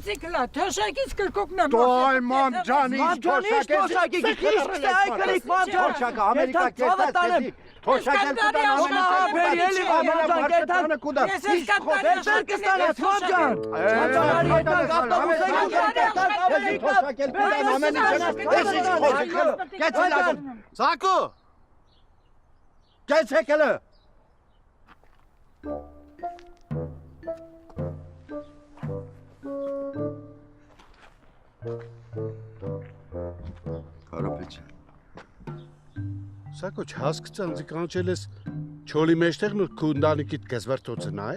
Մոտոցիկլա, թոշակից կրկոկնեմ։ Դոյ մամջանից թոշակի գիշտ այ կրիկ մամջան։ Թոշակը Ամերիկա կերտած քեզի։ Թոշակել կուտան Ամերիկա կուտան։ Ես ես կատարի կստանաս մամջան։ Մամջանարի ետնակ ավտոբուսային Թոշակել կուտան Ամերիկա։ Կեցի լագում։ Սակո։ Կեցեք հլը։ Կարապեչյան։ Սակո չհասկացան կանչել ես չոլի մեջտեղն ու քո ընտանիքիդ գզվարթոցը նա է։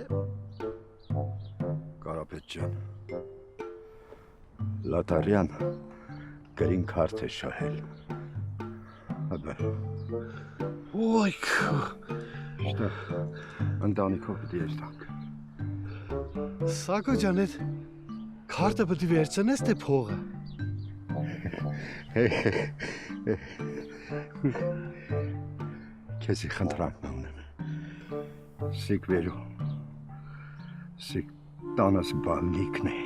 Կարապեչյան։ Լատարյան գրին քարտ է շահել։ Հաբա։ Ոյ քո։ Շտա ընտանիքով պիտի երթանք։ Սակո ջան, այդ քարտը պետք է վերցնես թե փողը։ Քեզի խնդրանքն ունեմ։ Սիկ վերու։ Սիկ տանս բալիկն է։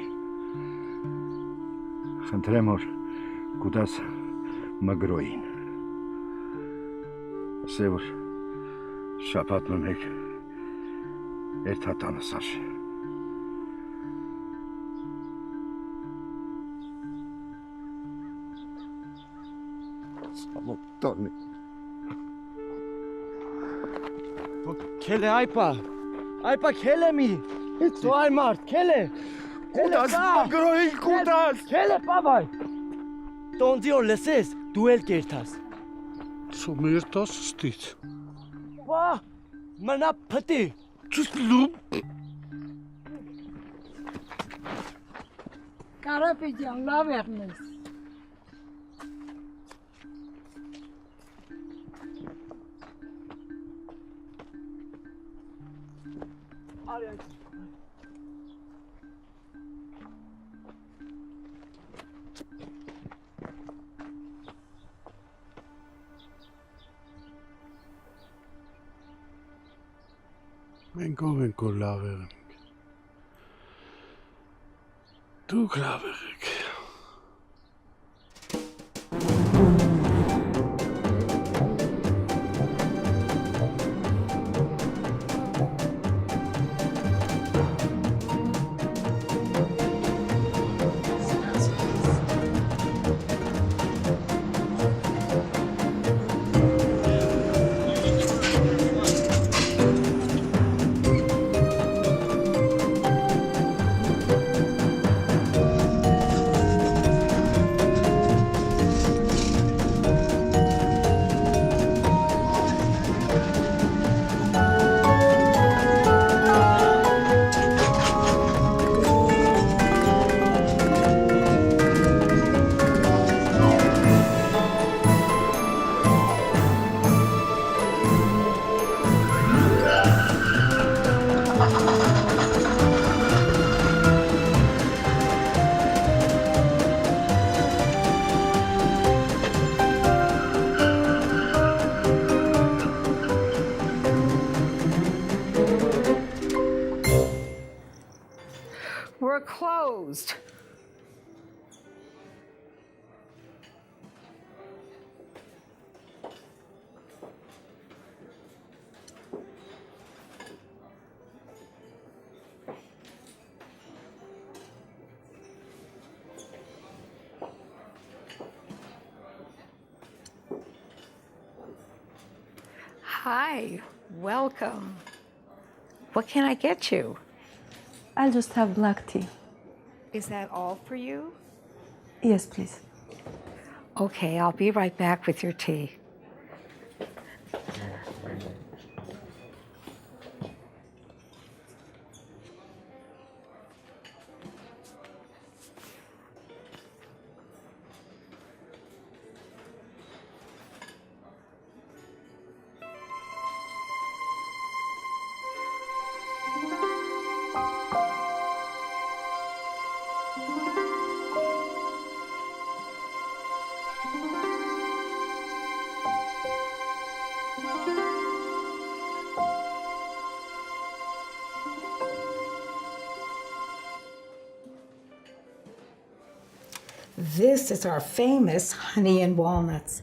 Խնդրեմ որ կուտաս մգրոյին։ Ասե որ շապատն ունեք երթատանս աշ։ Սամոտտորնի։ Քելե այպա քելե մի։ Դու այ մարդ քելե։ Կուտաս մգրոյին կուտաս։ Քելե պավայ։ Տոնձի որ լսես դու էլ կերտաս։ Սոմերտաս ստից։ Բա մնա փտի։ Ճուստլում։ Կարապետյան, լավ եղնես։ Մենք ով ենք որ լավ եղենք։ Դուք լավ եղեք։ We're closed. Hi, welcome. What can I get you? I'll just have black tea. Is that all for you? Yes, please. Okay, I'll be right back with your tea. This is our famous honey and walnuts.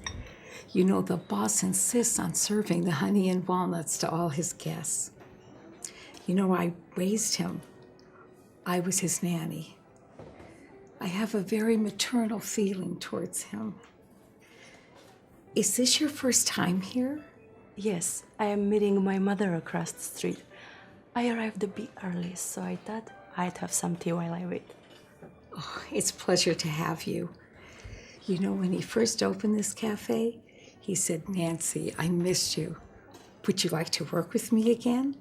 You know, the boss insists on serving the honey and walnuts to all his guests. You know, I raised him. I was his nanny. I have a very maternal feeling towards him. Is this your first time here? Yes, I am meeting my mother across the street. I arrived a bit early, so I thought I'd have some tea while I wait. Oh, it's a pleasure to have you. You know, when he first opened this cafe, he said, Nancy, I missed you. Would you like to work with me again?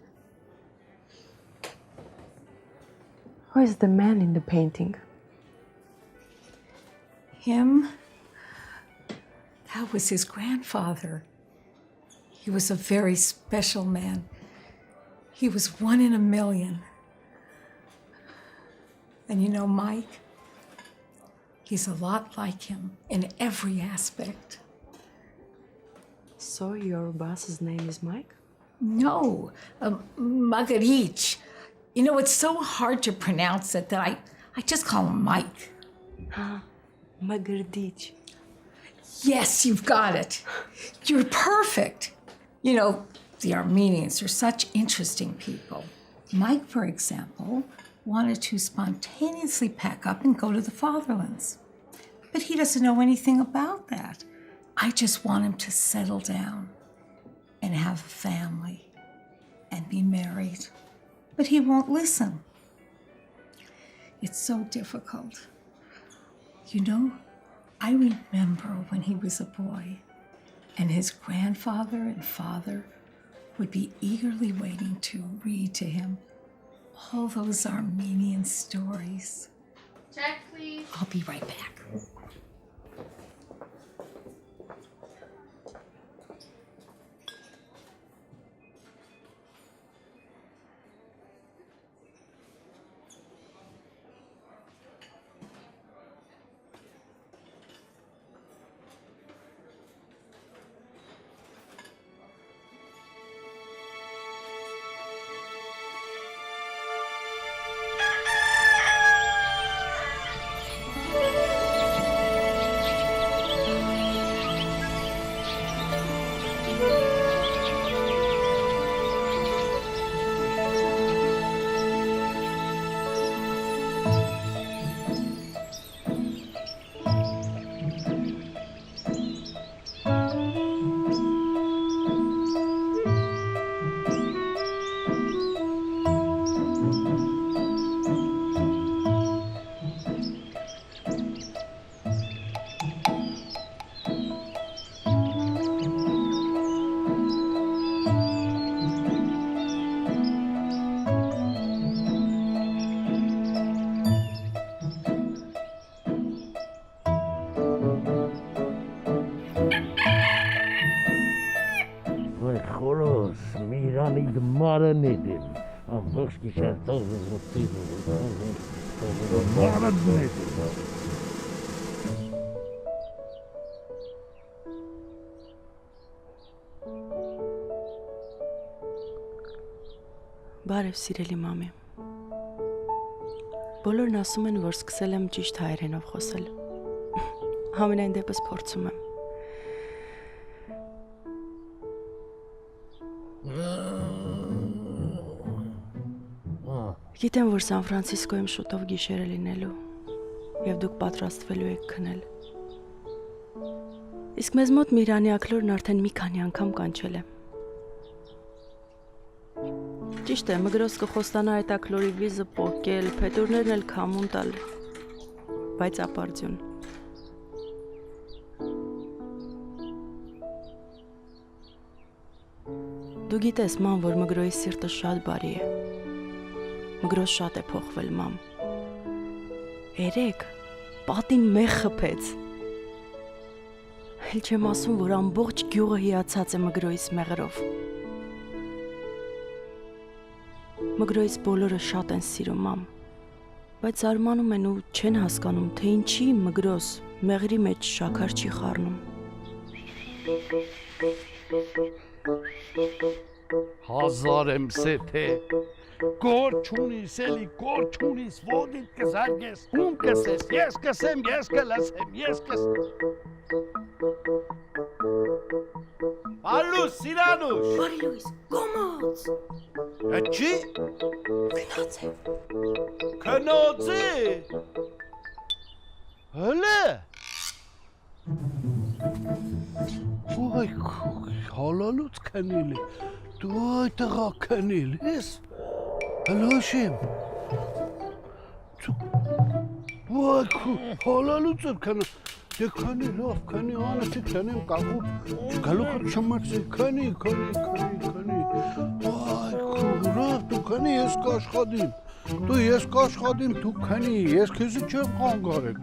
Who is the man in the painting? Him? That was his grandfather. He was a very special man. He was 1 in a million. And you know, Mike, he's a lot like him in every aspect. So your boss's name is Mike? No, Margarich. You know, it's so hard to pronounce it that I just call him Mike. Magardich. Yes, you've got it. You're perfect. You know, the Armenians are such interesting people. Mike, for example, wanted to spontaneously pack up and go to the fatherlands. But he doesn't know anything about that. I just want him to settle down and have a family and be married. But he won't listen. It's so difficult. You know, I remember when he was a boy and his grandfather and father would be eagerly waiting to read to him all those Armenian stories. Check, please. I'll be right back. Maranedin. Ամբողջ գիշեր տողոզոտի Maranedin. Բարև սիրելի մամի։ Բոլորն ասում են, որ սկսել եմ ճիշտ հայերենով խոսել։ Համենայն դեպս փորձում եմ։ Գիտեմ, որ Սան Ֆրանցիսկոյում շուտով գիշերը լինելու եւ դուք պատրաստվելու եք քնել։ Իսկ մեզ մոտ Միրանի ակլորն արդեն մի քանի անգամ կանչել է։ Ճիշտ է, Մգրոս կխոստանա այդ ակլորի վիզը պոկել, փետուրներն էլ քամուն տալ, բայց ապարդյուն։ Դու գիտես, ման, որ Մգրոյի սիրտը շատ բարի է։ Մգրոս շատ է փոխվել, մամ։ Երեք պատին մեխ խփեց։ Էլ չեմ ասում, որ ամբողջ գյուղը հիացած է Մգրոյից մեղրով։ Մգրոյից բոլորը շատ են սիրում, մամ, բայց զարմանում են ու չեն հասկանում, թե ինչի Մգրոս մեղրի մեջ շաքար չի խառնում։ Հազար եմ սեթե, Գոր չունիս, էլի գոր չունիս, ոտիդ կզարգես, ում կսես, ես կսեմ, ես կլսեմ, ես կսեմ։ Պարլուս, Սիրանուշ։ Բարի լույս, գոմոց։ Չի։ Գնաց է։ Քնոցի։ Հլը։ Ոյ հալալուց քնիլի։ Դու այ տղա քնիլ ես։ Հլոշեմ։ Ոյ հալալուց քնի։ Դե քնի լավ քնի անեցի քնեմ կաղու։ Գալուխը չմարցի քնի։ Ոյ լավ դու քնի ես կաշխատիմ։ Դու ես կաշխատիմ դու քնի ես քեզի չեմ կանգարել։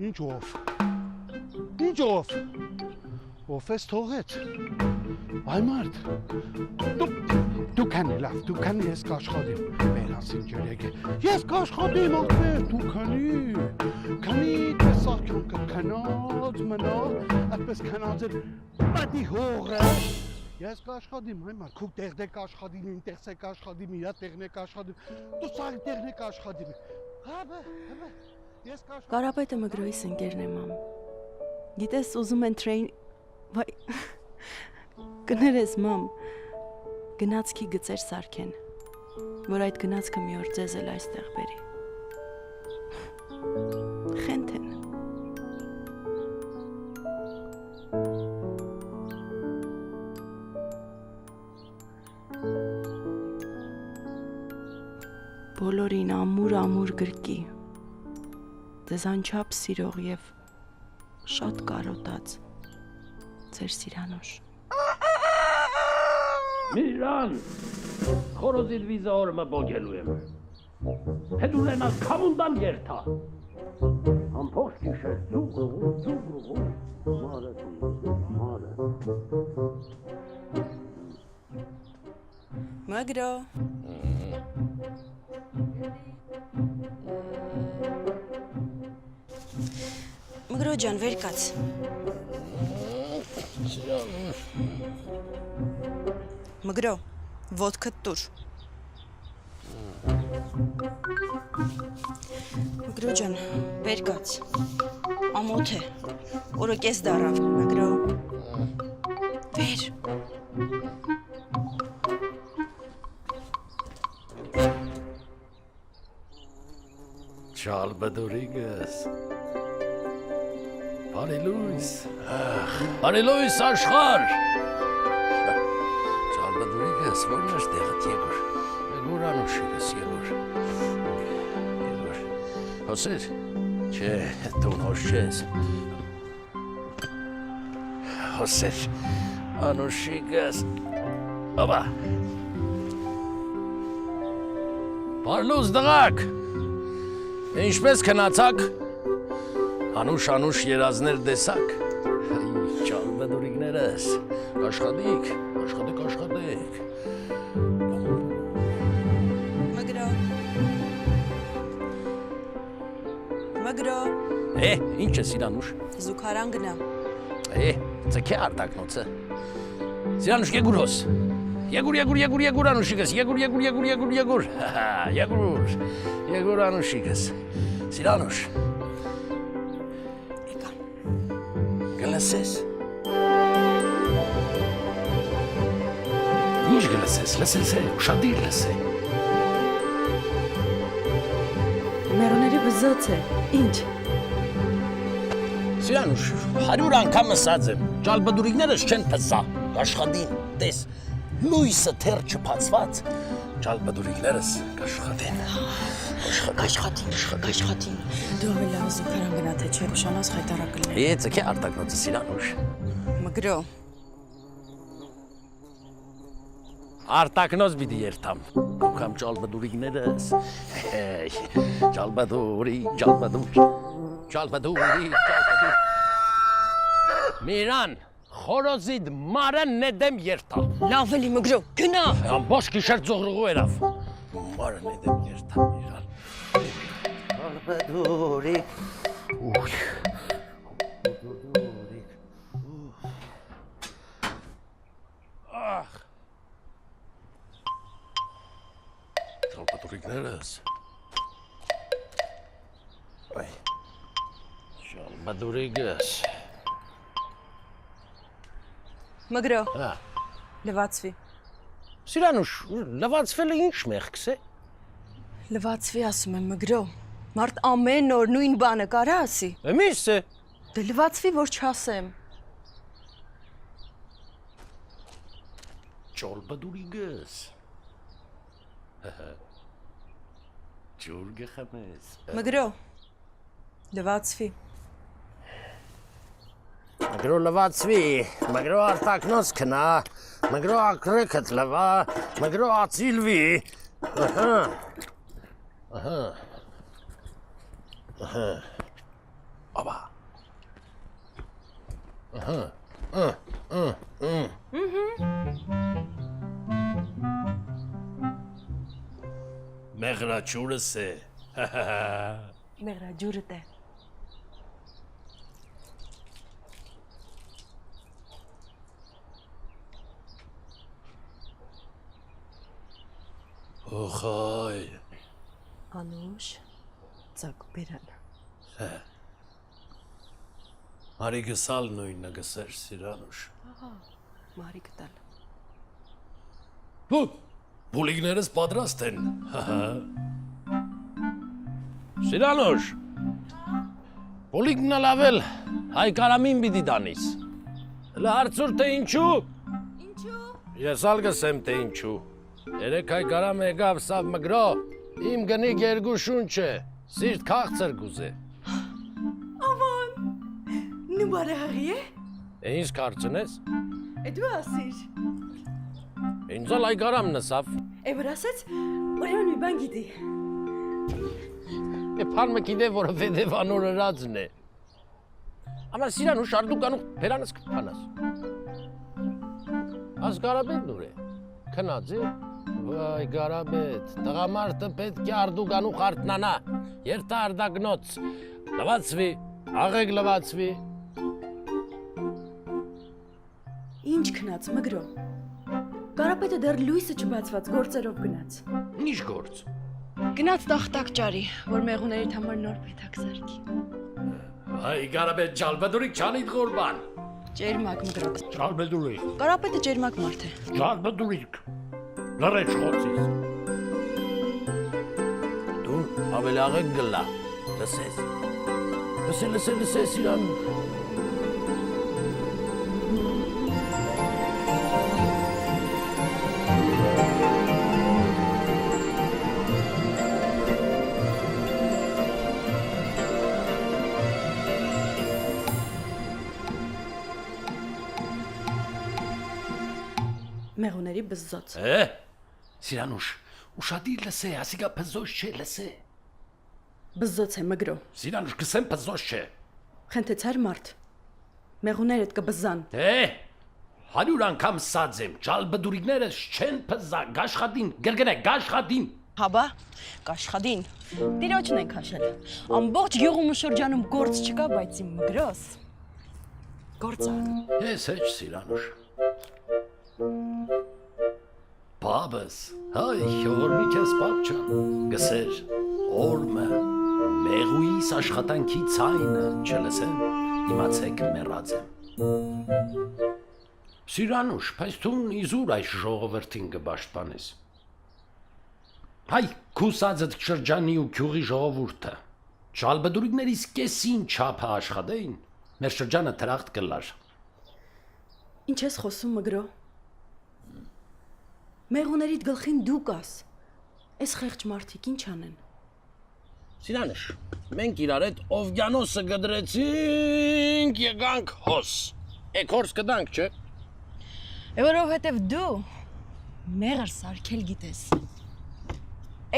Ինչ ով։ Ով ես թողեց։ Այ մարդ։ Դու քանի լավ, դու քանի ես կաշխատիմ։ Վերացին ջրեգե։ Ես կաշխատիմ ախպեր, դու քանի տեսակ կյանքը քնած մնա, այդպես քնած էլ պատի հողը։ Ես կաշխատիմ, այ մարդ, քու տեղդեք աշխատիմ, իմ տեղսեք աշխատիմ, իրա տեղնեք աշխատիմ, դու սաղ տեղնեք աշխատիմ։ Հաբը, ես կաշխատիմ։ Կարապետը Մգրոյիս ընկերն է մամ։ Գիտես ուզում են train վայ կներես մամ գնացքի գծեր սարքեն որ այդ գնացքը մի օր ձեզ էլ այստեղ բերի խենթեն բոլորին ամուր գրկի ձեզ անչափ սիրող եւ շատ կարոտած ձեր Սիրանուշ Միրան, խորոզիդ վիզա օրը բոգելու եմ։ Հետ ունենաս կամունդան երթա։ Ամփոխ գիշեր, ծուգրուղ, մարը։ Մգրո Մգրո ջան, վեր կաց։ Մգրո, ոտքդ տուր։ Մգրո ջան, վեր կաց։ Ամոթ է, օրը կես դարավ, Մգրո։ Վեր։ Չալբդուրիգս։ Բարելույս աշխար։ Չալբդուրիգս, որն ես տեղդ եգոր։ Եգոր անուշիգս, եգոր։ Հոսեր, չէ, տուն հոս չես։ Հոսեր, անուշիգս, ովա։ Բարլուս դղակ, ինչպես կնացակ, Անուշ երազներ դեսակ, ճալբդուրիգներս, աշխատիկ, աշխատեք։ Մգրո, ինչ է Սիրանուշ։ զուքարան գնա։ Ձգե արտակնոցը։ Սիրանուշ եգուրոս, եգուր անուշիգս, եգուր անուշիգս, Սիրանուշ։ Գլսես։ Ինչ գլսես, լսես է, ուշադիր լսե։ Մերոների բզոց է, ինչ։ Սիրանուշ, 100 անգամ ասած եմ, ճալբդուրիգներս չեն փսա, աշխատին, տես, լույսը թեր չփացված, ճալբդուրիգներս կաշխատեն։ Աշխատին։ Դու ավելի լավ զուքարան գնա, թե չէ, ուշանոց խայտարակ կլներ։ Ձգե արտակնոցը Սիրանուշ։ Մգրո, Արտակնոց պիտի երթամ, կուքամ ճալբդուրիգներս, ճալբդուրի, Միրան, խորոզիդ մարը նեդեմ երթա։ լավ էլի Մգրո, գնա։ Ամբոշ գիշեր ծողրուղու երավ, մարը նեդեմ երթա, Միրան։ Ճալբդուրիկ, Դուրիկներս։ Այ։ Ճալբադուրիգս։ Մգրո, Հա։ լվացվի։ Սիրանուշ, լվացվելը ինչ մեղքս է։ Լվացվի ասում եմ, Մգրո։ Մարդ ամեն օր նույն բանը կարա ասի։ Միս է։ Դե լվացվի, որ չասեմ։ Ճալբադուրիգս։ Ջուր գխմես։ Մգրո, լվացվի։ Մգրո լվացվի, մգրո արտակնոց կնա, մգրո ակրեքդ լվա, մգրո ացիլվի։ Աբա։ Մեղրաչուրս է։ Մեղրա ջուրդ է։ Օխայ։ Անուշ, ծակ բերան։ Արի գսալ նույնը գսեր Սիրանուշ։ Մարի գտալ։ Բուլիգներս պատրաստ են։ Սիրանուշ։ Բուլիգնը լավել հայ կարամին պիտի դանիս։ Հլը հարցուր թե ինչու։ Ինչու։ Ես ալ գսեմ թե ինչու։ Երեք հայ կարամ եկավ սավ մգրո։ Իմ գնիկ երկու շունչ է։ Սիրտ քաղցր գուզե։ Aman, numara hariye. Ինձ կարծնես։ Edwa asir. Ինձ ալ հայ կարամ նսավ։ Evrasat, oraya ben gidi. Փարմը գիտե, որովհետև անոր հրածն է։ Ամա Սիրանուշ արդու կանու փերանս կփանաս։ Աս Գարաբետ նուր է։ Քնած է։ Վայ Գարաբետ, տղամարդը պետք է արդու կանու խարտնանա։ Երթա արդագնոց։ Լվացվի, աղեկ լվացվի։ Ինչ քնած մգրո։ Կարապետը դեռ լույսը չբացված գործերով գնաց։ Ինչ գործ։ Գնաց տախտակ ճարի, որ մեղուներիդ համար նոր պետակ սարքի։ Այ Գարաբետ Ջալբադուրիկ չանիդ գորբան։ Ջերմակ մգրո։ Ջալբադուրիկ, Կարապետը ջերմակ մարդ է։ Ջալբադուրիկ։ Լրեջ խոցիս։ Դու ավելի աղեկ գլա, լսես։ Լսես իրան։ Մեղուների բզզոց։ Սիրանուշ, ուշադիր լսե, ասիկա պզոս չէ, լսե։ Բզզոց է մգրո։ Սիրանուշ, կսեմ պզոս չէ։ Խնդեցար մարդ։ Մեղուներդ կբզան։ 100 անգամ սած եմ, ջալբդուրիկներս չեն պզա, գաշխատին, գրգրե, գաշխատին։ Հաբա, կաշխատին։ Տիրոջն են քաշել։ Ամբողջ գյուղում ու շրջանում գործ չկա, բայց իմ մգրոս։ Գործակ։ Ես հեչ Սիրանուշ։ Բաբս, հայ, հորմի քեզ պապ չան, գսեր, օրմը, մեղույիս աշխատանքի ցայնը, չլսեմ, իմացեք մեռած եմ։ Սիրանուշ, բայց դու իզուր այս ժողովրդին կպաշտպանես։ Հայ, քուսածդ շրջանի ու գյուղի ժողովուրդը, ջալբդուրիկներից կեսին չափը աշխատեին, մեր շրջանը տրախտ կլար։ Ինչ ես խոսում մգրո։ Մեղուներիդ գլխին դու կաս։ Այս խեղճ մարդիկ ինչ անեն։ Սիրանուշ, մենք իրար հետ Օվգյանոսը գդրեցինք, եկանք հոս։ Էքորս կդանք, չէ։ Որովհետև դու մեղր սարքել գիտես։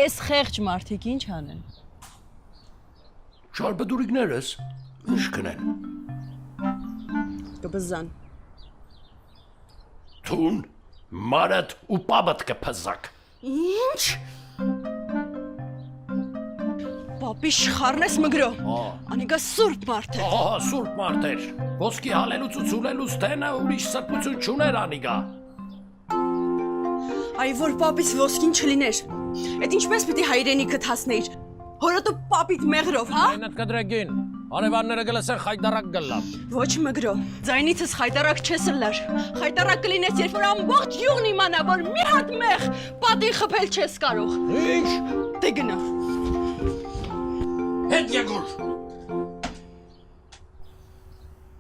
Այս խեղճ մարդիկ ինչ անեն։ Ջալբդուրիկներս ինչ կնեն։ Կբզան։ Թուն, մարդ ու պապդ կփզակ։ Ինչ։ Պապի շխարնես մգրո։ Անիկա սուրբ մարդ է։ Ահա, սուրբ մարդ էր։ Ոսկի հալելուց ու ցուլելուց տենը ուրիշ սրբություն չուներ անիգա։ Այ որ պապից ոսկին չլիներ։ Այդ ինչպես պիտի հայրենիքդ հասնեիր։ Հորդ ու պապիդ մեղրով, հա։ Այնդ կդրեգին, արևանները գլսեն խայտարակ գլլա։ Ոչ մգրո, ձայնիցս խայտարակ չես լար։ Խայտարակ կլինես, երբ որ ամբողջ յուղն իմանա, որ մի հատ մեղ պատի խփել չես կարող։ Ինչ։ Դե գնա։ Հետ եկուր։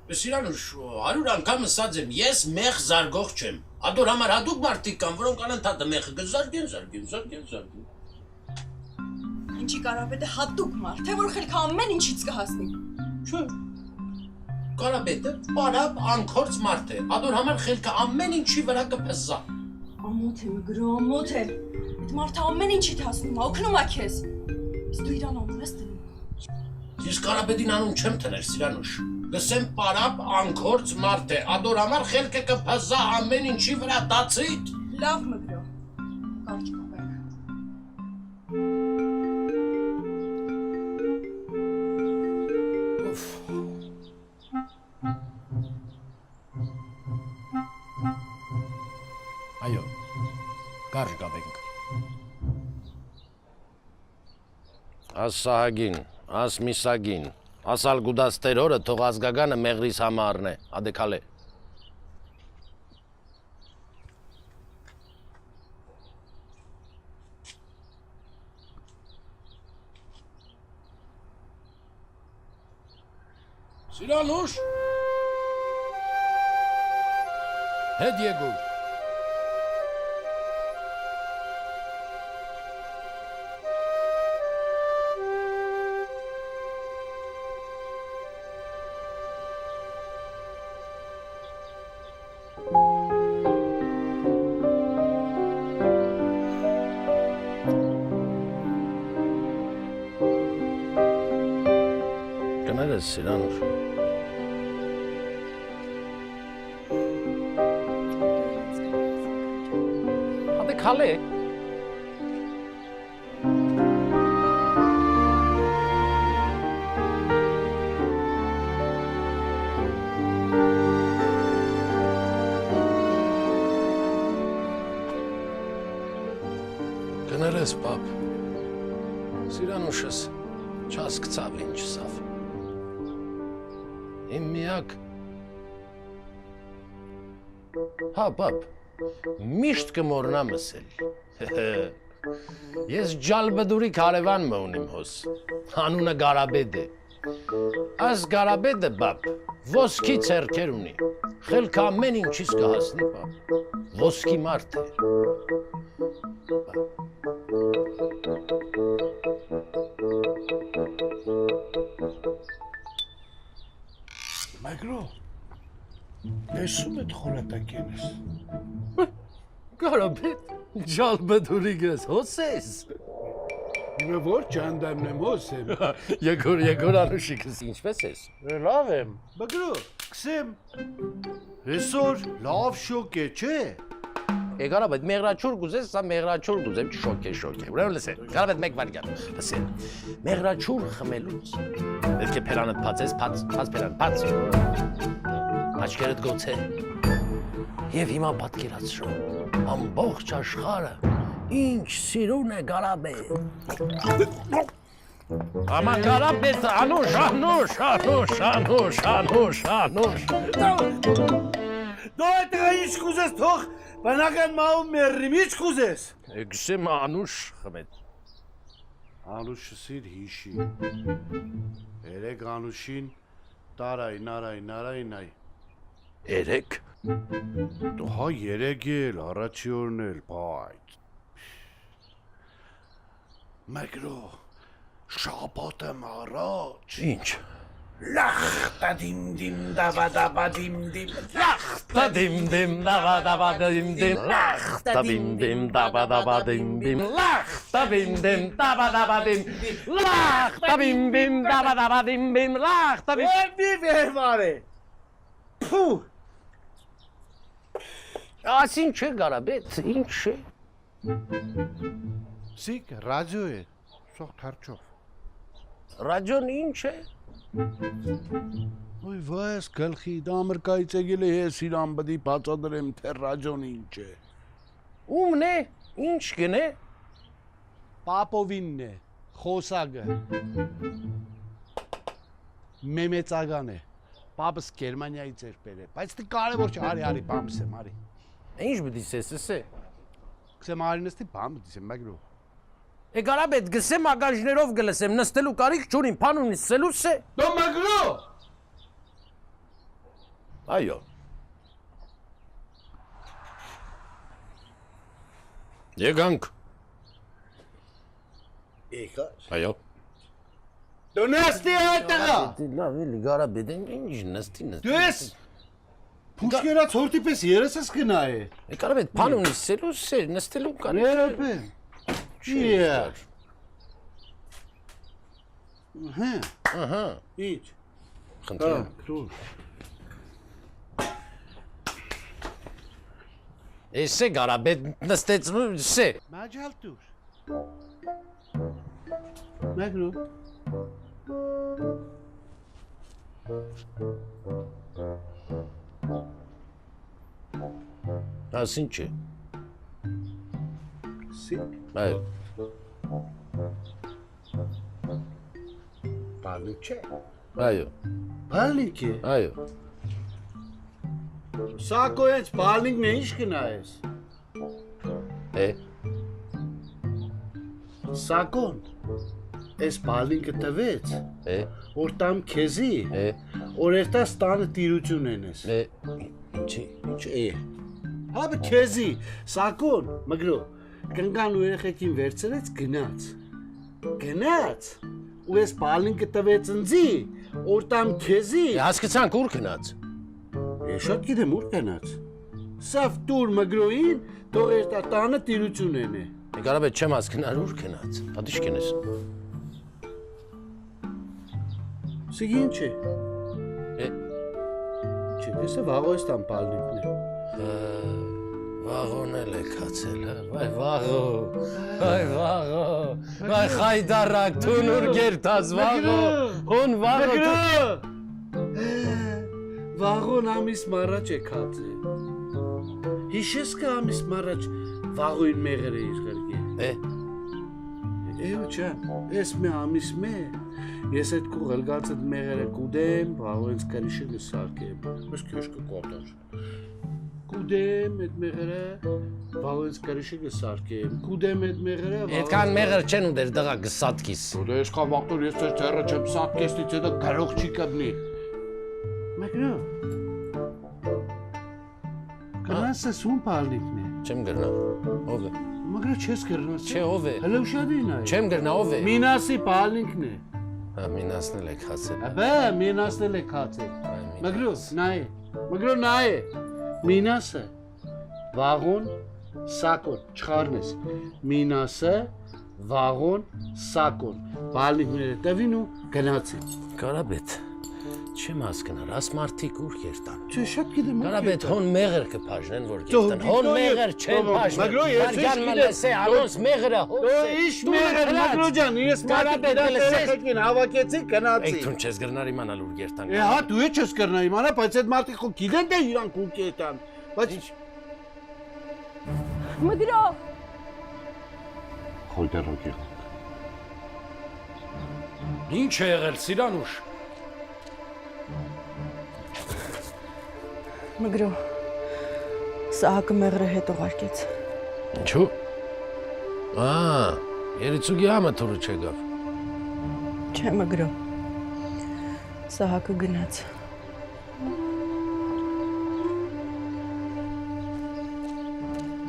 Սիրանուշ, 100 անգամ ասած եմ, ես մեղ զարգող չեմ։ Ադոր համար հատուկ մարդիկ կան, որոնք անընդհատ մեղը կզարգեն։ Ինչի Կարապետը հատուկ մարդ, թե որ խելքը ամեն ինչից կհասնի։ Չէ։ Կարապետը պարապ անկորձ մարդ է, ադոր համար խելքը ամեն ինչի վրա կփզա։ Ամոթ է մգրո, ամոթ է։ Այդ մարդը ամեն ինչիդ հասնում, օգնում է քեզ։ Իսկ դու իրան անուն ես դնում։ Ես Կարապետին անուն չեմ տներ, Սիրանուշ։ Լսեմ պարապ անկորձ մարդ է, ադոր համար խելքը կփզա ամեն ինչի վրա դացիդ։ Լավ մգրո։ Կարճ կապենք։ Այո, կարճ կապենք։ Աս Սահագին, աս Միսագին, ասալ գուդաս տերորը թող ազգագանը մեղրիս համարն է, ադեկալ է։ Սիրանուշ, հետ եկուր։ Կներես, Սիրանուշ։ Ադեկալ է։ Կներես, պապ, Սիրանուշս չասկցավ ինչ սավ։ Իմ միակ։ Հա, պապ, միշտ կմորնամ ասել։ Ես ջալբդուրի կարևան մը ունիմ հոս, անունը Գարաբեդ է։ Աս Գարաբեդը, պապ, ոսկի ցերքեր ունի, խելքը ամեն ինչից կհասնի, պապ, ոսկի մարդ է։ Մայգրո, լեսում էդ խորատակեն ես։ Գարաբեդ, ջալբդուրի գես, հոս ես։ Իմը որ ճանդամն եմ հոս եմ։ Եկոր անուշիկս, ինչպես ես։ Լավ եմ։ Մայգրո, կսեմ։ Հեսոր լավ շոկ է, չէ։ Գարաբեդ, մեղրաչուր գուզես, սա մեղրաչուր գուզեմ, շոկ է։ Ուրեմն լսե, Գարաբեդ մեկ վարյան, լսե, մեղրաչուր խմելուց, պետք է փերանդ փացես, փաց փերան, փաց, աչքերդ գոցե, և հիմա պատկերացրու, ամբողջ աշխարը, ինչ սիրուն է Գարաբեդ։ Ամա Գարաբեդ, անուշ։ Դու այդ ինչ կուզես թող բնական մահում մերրիմ, ինչ կուզես։ Գսեմ անուշ խմետ։ Անուշը սիր հիշի։ Երեք անուշին տարայ նայ։ Երեք։ Հա երեք էլ, առաջի օրն էլ, բայց։ Մայգրո, շաբաթ եմ առաջ։ Ինչ։ Լախտադիմ-դիմ, դավադաբադիմ-դիմ, Լախտադիմ-դիմ, դավադաբադիմ-դիմ, լախտադիմ-դիմ, դավադաբադիմ-դիմ, լախտադիմ-դիմ, դավադաբադիմ-դիմ, լախտադիմ-դիմ, դավադաբադիմ-դիմ, լախտադիմ։ Մի վերվար է։ Փու։ Աս ինչ է Գարաբեդ, ինչ է։ Սիկ ռադիո է, սող թարջով։ Ռադիոն ինչ է։ Ոյ վայս գլխի դամրկայից եկել է ես իրան բդի բացադրեմ թե ռադիոն ինչ է։ Ումն է, ինչ գնե։ Պապովինն է, խոսագը։ Մեմեցական է։ Պապս Գերմանիայից էր բերել, բայց դե կարևոր չէ, արի, բամս եմ, արի։ Ինչ բդիսես է։ Քսեմ արինստի բամս եմ, մագրո։ Է կարաբետ գսեմ ագաժներով գլսեմ, նստելու կարիք չունիմ, փանուն նստելուս է։ Դո մագրո։ Այո։ Եկանք։ Եկար։ Այո։ Դու նստի այդտեղա։ Լավ էլի կարաբետ, ինչ նստի։ Դու ես Փուշկերած հորտի պես երես ես գնա է։ Է կարաբետ փանուն նստելուս է, նստելու կարիք։ Ներապե։ Իա։ Ահա։ Ինչ։ Խնդրեմ։ Դու։ Էսե կարաբետ նստեցնում է։ Մաջալ դուր։ Մագրո։ Ասին չէ։ Սի։ Այո։ Բալիկ չէ։ Այո։ Բալիկ է։ Այո։ Սակո այս բալիկն է ինչ գնա ես։ Է։ Սակոն։ Այս բալիկը տվեց։ Է։ Որ տամ քեզի։ Է։ Որ երտա ստանը տիրություն ենես։ Է։ Չի։ Ինչ է։ Հաբը քեզի, Սակոն, մգրո, կնկան ու երեխեքին վերցրեց գնաց։ Գնաց։ Ու ես բալինքը տվեց ընձի, որ տամ քեզի։ Հասկացանք ուր գնաց։ Ես շատ գիտեմ ուր գնաց։ Սավ տուր մգրոին, թող երտա տանը տիրություն ենե։ Կարաբետ չեմ հասկնալ ուր գնաց։ Պատիշ կենես։ Սիգի ինչ է։ Է։ Չէ, դեսը վաղո ես տամ բալինքն է։ Վաղոն էլ է կացել, հա, վայ վաղո, վայ խայդարակ, թունուր գերտազ վաղո, հոն վաղո, Վաղոն ամիս մարաջ է կացել։ Հիշես կա ամիս մարաջ վաղոին մեղր է իր գրգել։ է, Էու չան, ես մե ամիս մե, ես այդ կուղելգացդ մեղերը կուդեմ, վաղոյնց կարիշը գսարկեմ, ես քեշկը կոտար։ Կուդեմ այդ մեղերը, վաղոյնց կարիշը գսարկեմ, կուդեմ այդ մեղերը, այդքան մեղր չեն ուդեր դղա գսատքիս։ Դե ես կան վաղտոր ես ծեր թերը չեմ սատկեստից հետո գրող չի կբնի։ Մեկնո։ Կնաս ես ում պալնիկն է։ Չեմ գրնա, ով է, Մգրը չես գրնաս։ չէ ով է, Հլը ուշադին այ։ չեմ գրնա ով է, Մինասի պալնիկն է։ հա մինասն էլ է կացել, Բե, մինասն էլ է կացել։ Մգրո նայ։ Մինասը, վաղոն, սակոն, չխարնես, մինասը, վաղոն, սակոն, բալինքները տվին ու գնացին։ կարաբետ, չեմ հասկնալ, աս մարդիկ ուր կերտան, Չէ, շատ գիտեմ։ կարաբետ հոն մեղր կպաժնեն որ կերտան, հոն մեղր չեն Մագրո, պաժնեն, ես վարգան ինչ մլես է, անոնց մեղրը հոց է, Իշ մեղր, Մագրո ջան, ես Կարաբետ, երեխեքին հավաքեցի, Էկ գնացի։ թուն չես գրնար իմանալ ուր կերտան, Հա, դու ես կրնա իմանա, բայց այդ մարդիկ խո գիտեն դե իրանք ու կետան։ Բայց Մգրո։ Խոյդերոքի։ ինչ է եղել Սիրանուշ, Մգրո։ Սահակը մեղրը հետ ուղարկեց։ ինչու, երիցուգի համը թուրը չեգավ, Չէ, Մգրո։ Սահակը գնաց։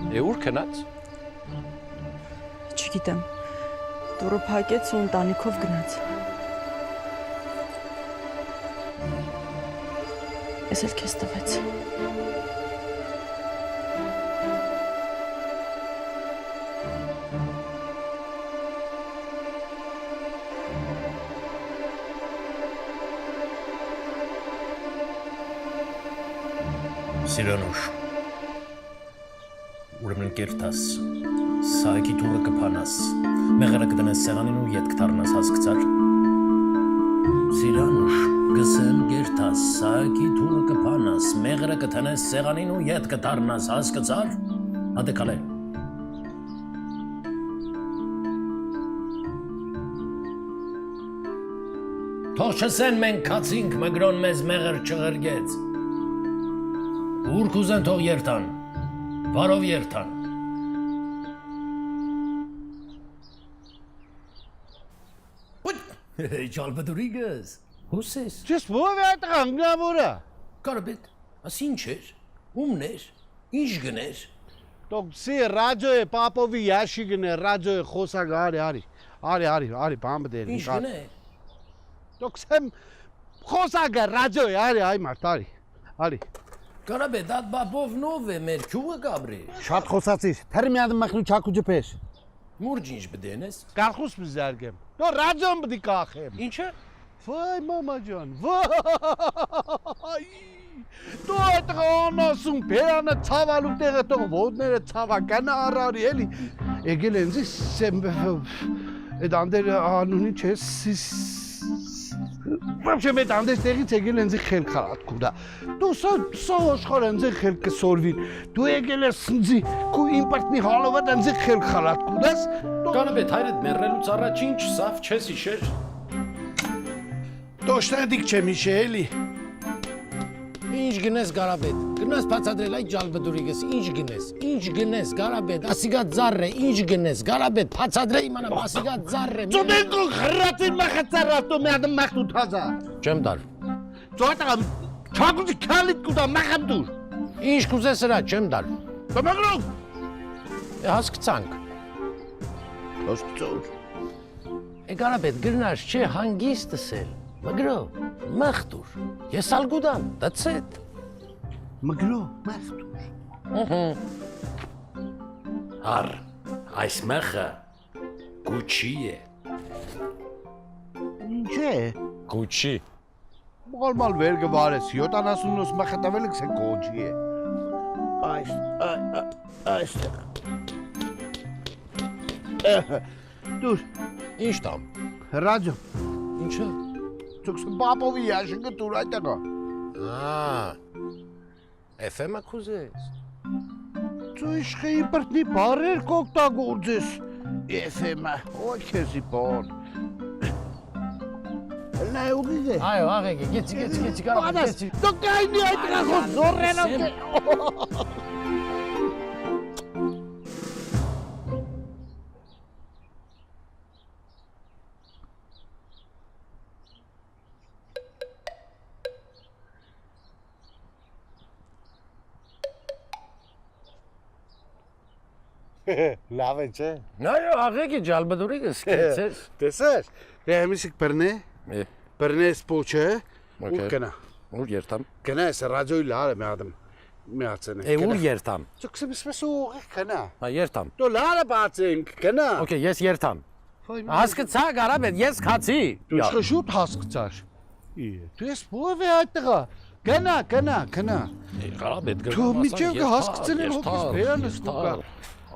է ուր կնաց, Չգիտեմ։ Դուրը փակեց ու ընտանիքով գնաց։ Ես էլ քեզ տվեց։ Սիրանուշ, ուրեմն կերտաս, սահակի թուրը կպանաս, մեղրը կտնես սեղանին ու ետ կթարնաս հասկցար, Սիրանուշ, գսեմ կերտաս, սահակի թուրը կպանաս, մեղրը կտնես սեղանին ու ետ կթարնաս հասկցար, հատե կալե, Թող չսեն մենք քացինք մգրոն մեզ մեղր չղրգեց։ Ուր կուզեն թող երթան, բարով երթան։ Ջալբդուրիգս, հուսես։ Ճիշտ ո՞վ է այդ անգամուրը։ Կարբետ, աս ինչ էր, ումներ, ինչ գներ։ Դոք սի ռադիոյը պապովի ящիկն է, ռադիոյը խոսակ արի, բան բդեր։ Ինչ գներ։ Դոք սեմ խոսակը ռադիոյը արի մարդ, արի։ Կարաբետ, այդ բաբով նով է մեր քյուղը գաբրի։ Շատ խոսացիր, թերի մի ադմ մխնու չակու ջպես։ Մուրջ ինչ բդենես։ Կարխուս բզարգեմ։ Դո ռադիոն բդի կախեմ։ Ինչը։ Վայ մամա ջան, վայ։ Դու այդ անասուն բերանը ցավալու տեղը տող ոտները ցավական արարի էլի։ Եկել են զի սեմ այդ անդեր անունի չես Вообще մեծ անդես տեղից եկել են զի խել խալատ կուդա։ Դու սա աշխարհ են զի խել կսորվին։ Դու եկել ես զի քու իմպորտնի հալովը դեն զի խել խալատ կուդաս։ Կարաբետ, հայրդ մեռելուց առաջ ինչ սավ չես իշեր։ Դոշտադիկ չեմ իշելի։ Ինչ գնես Կարաբետ, գնաս բացադրել այդ ջալբդուրիգս, ինչ գնես Կարաբետ, ասիգա ծառը, ինչ գնես Կարաբետ, բացադրե իմանամ, ասիգա ծառը։ Ծոդենկո խրատին մախացարատո մի ադմ մախտու թազա։ Չեմ դար։ Ծոտամ չակուզի քալիտ կուտա մախամդուր։ Ինչ կուզես հրա, չեմ դար։ Կամագրով։ Հասկցանք։ Հոսպիտալ։ Կարաբետ, գրնաշ չէ հանգիստս էլ, մգրով, մախտուր, ես ալ գուդամ, that's it։ Մգրով, մախտուր։ Հար, այս մախը գուչի է։ Ինչ է։ Գուչի։ Մալմալ վեր գվարես, 70-ոս մախտավել եք սե գոջի է։ Այստեղ։ Դուր, Ինչ տամ։ ռադիո։ Ինչը։ Ծուքս բապովի ящիկը դուր այդտեղա։ FM-ը կուզես։ Ծու իշխի իմպրտնի բարեր կօգտագործես։ FM-ը, ոչ քեզի բան։ Լա ուղիղ է։ Այո, աղեգի, գեցի, Կարաբետ, գեցի։ Դու կայնի այդտեղա խոս զորրենով։ Լավ է չէ։ Այո, աղեգի ջալբդուրիգս, կեցես։ Տեսես։ Դե հեմիսիկ բռնե։ Բռնես փոչը։ Ու կնա։ Ուր երթամ։ Կնաս ռադիոյի լարը մի ադմ։ Միացնե։ Ուր երթամ։ Ծուքսմս ուղի կնա։ Հա երթամ։ Դու լարը բացենք, կնա։ Okay, ես երթամ։ Հասկացա, Կարաբետ, ես խացի։ Դու շուտ հասկացար։ Դու ես ո՞վ է այդտեղա։ Կնա։ Կարաբետ գրում։ Դու միջև հասկացել ես հոգիս բերանս դուկա։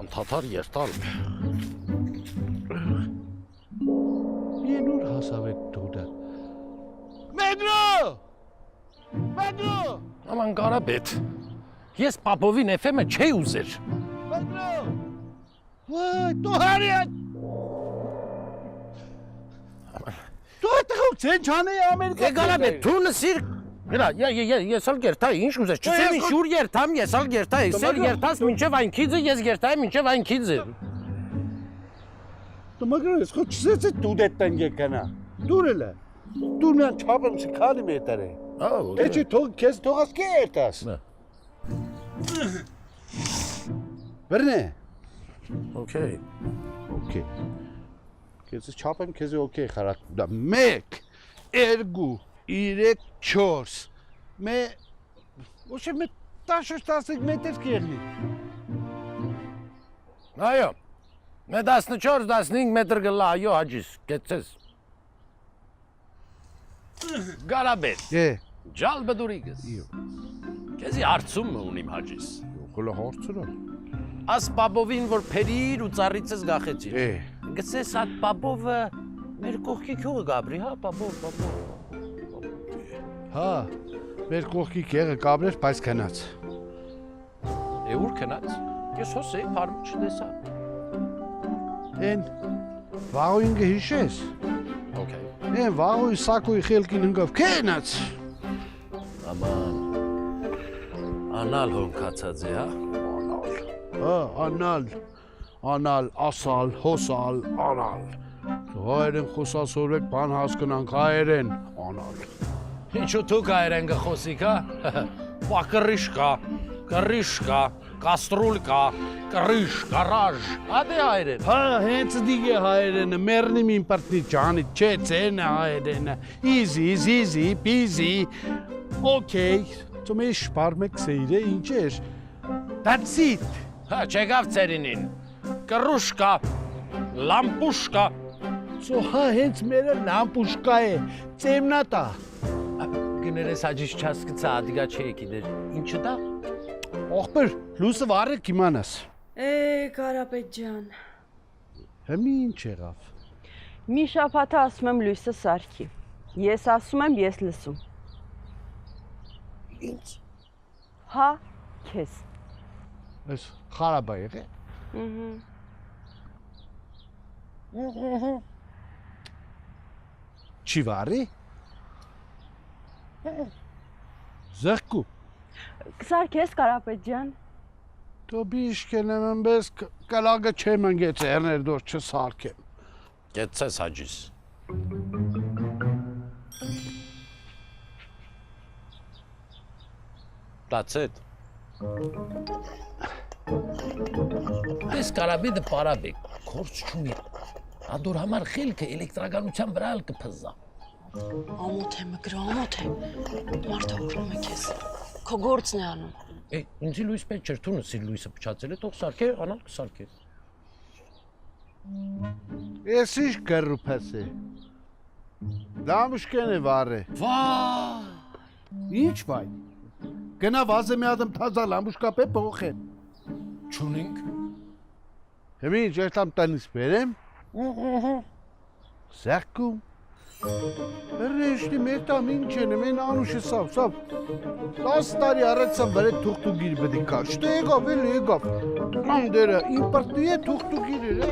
Անդադար երթալ։ Ենուր հասավ այդ դուդը։ Մեգրո։ Աման Կարաբետ։ Ես պապովին FM-ը չէի ուզեր։ Մեգրո։ Վայ, դու հարի։ Դու այդտեղ ցեն չանի Ամերիկա։ Կարաբետ, դու նսիր։ Հրա, ես ալ գերտա, ինչ ուզես։ Չսեմ ինչ երթամ, ես ալ գերտա, ես ալ երթաս մինչև այն քիձը, ես գերտայի մինչև այն քիձը։ Դու մգրո ես խո չսեց դու դետան եկանա։ Դուրելա։ Դու նան չափեմ սքանի մետր է։ Էջի թող քեզ թողած կերտաս։ Բռնե։ Okay։ Քեզ չափեմ քեզ օքեյ խարակ։ Դա 1 2 3 4 մե ոչե մե 10 մետր կերնի։ Այո։ Մե 14-15 մետր գլա, այո, հաջիս, կեցես։ Կարաբետ։ Ջալբդուրիգս։ Քեզի հարցում ունիմ հաջիս։ Խոլա հարցրո։ Աս պապովին որ փերիր ու ծառիցս գախեցիր։ Գցես այդ պապովը մեր կողքի քյուղը գաբրի, հա, պապով։ Հա, մեր կողքի կեղը կաբրեր, բայց քնած։ Ուր քնած։ Ես հոսեի փարմի չտեսա։ Են վաղոյին գհիշես։ Okay։ Են վաղոյ սակոյ խելքին հնգավ քենաց։ Aman. Anal հոնքացած է, հա։ Անալ, ասալ, հոսալ, անալ։ Հայերեն խոսասորեք բան հասկանանք հայերեն, անալ։ Ինչու դուք հայերեն գխոսիկ, հա։ Պակրիշկա, կրիշկա, կաստրուլկա, կրիշ, կարաժ, ադե հայերեն։ Հա, հենց դիգե հայերենը, մերնիմ իմ պրտնի ճանի, չէ, ծենը հայերենը, easy, peasy, okay, ծում է շպարմեք սեյրե, ինչ էր, that's it։ Հա, չեկավ ծերինին, կրուշկա, լամպուշկա, Սո հա հենց մերը լամպուշկա է, ծեմնատա։ գներես հաջիշ չասկցա ադիգա չէ եկիդեր, ինչը դա։ Ողբեր, լուսը վարեք իմանաս։ Կարապետ ջան։ Հմի ինչ եղավ։ Մի շաբաթ ասում եմ լույսը սարքի։ Ես ասում եմ, ես լսում։ Ինչ։ Հա, քեզ։ Այս խարաբա եղե։ Չի վարի։ Զեղկու։ Սարքես Կարապետ ջան։ Դու բիշկենեմ ըմբես կլագը չեմ ընգեց երներ դոր չսարքեմ։ Գեցես հաջիս։ That's it։ Դες կարաբիդը պարաբեք, կորց չունի։ Ադոր համար խելքը էլեկտրականության վրա էլ կփզա։ Ամոթ է մգրա, ամոթ է։ Մարդը օգնում է քեզ։ Քո գործն է անում։ Ինձի լույս պետք չէր, թունը սիր լույսը փչացել է, թող սարքե, անալ կսարքե։ Ես ինչ կռուփես է։ Դամուշկեն է վարը։ Վա։ Ինչ վայ։ Գնա վազը մի ադմ թազա լամուշկապե փոխեն։ Չունենք։ Հիմի ինչ երտամ տնից բերեմ։ Զեղկում։ Հրեշտի մետամ ինչ են, մեն անուշը սավ։ 10 տարի առաջան վրետ թուղթուգիր բդի կա, շտե եկավ, էլ եկավ։ Անդերը, իմպարտնի է թուղթուգիր էր, է։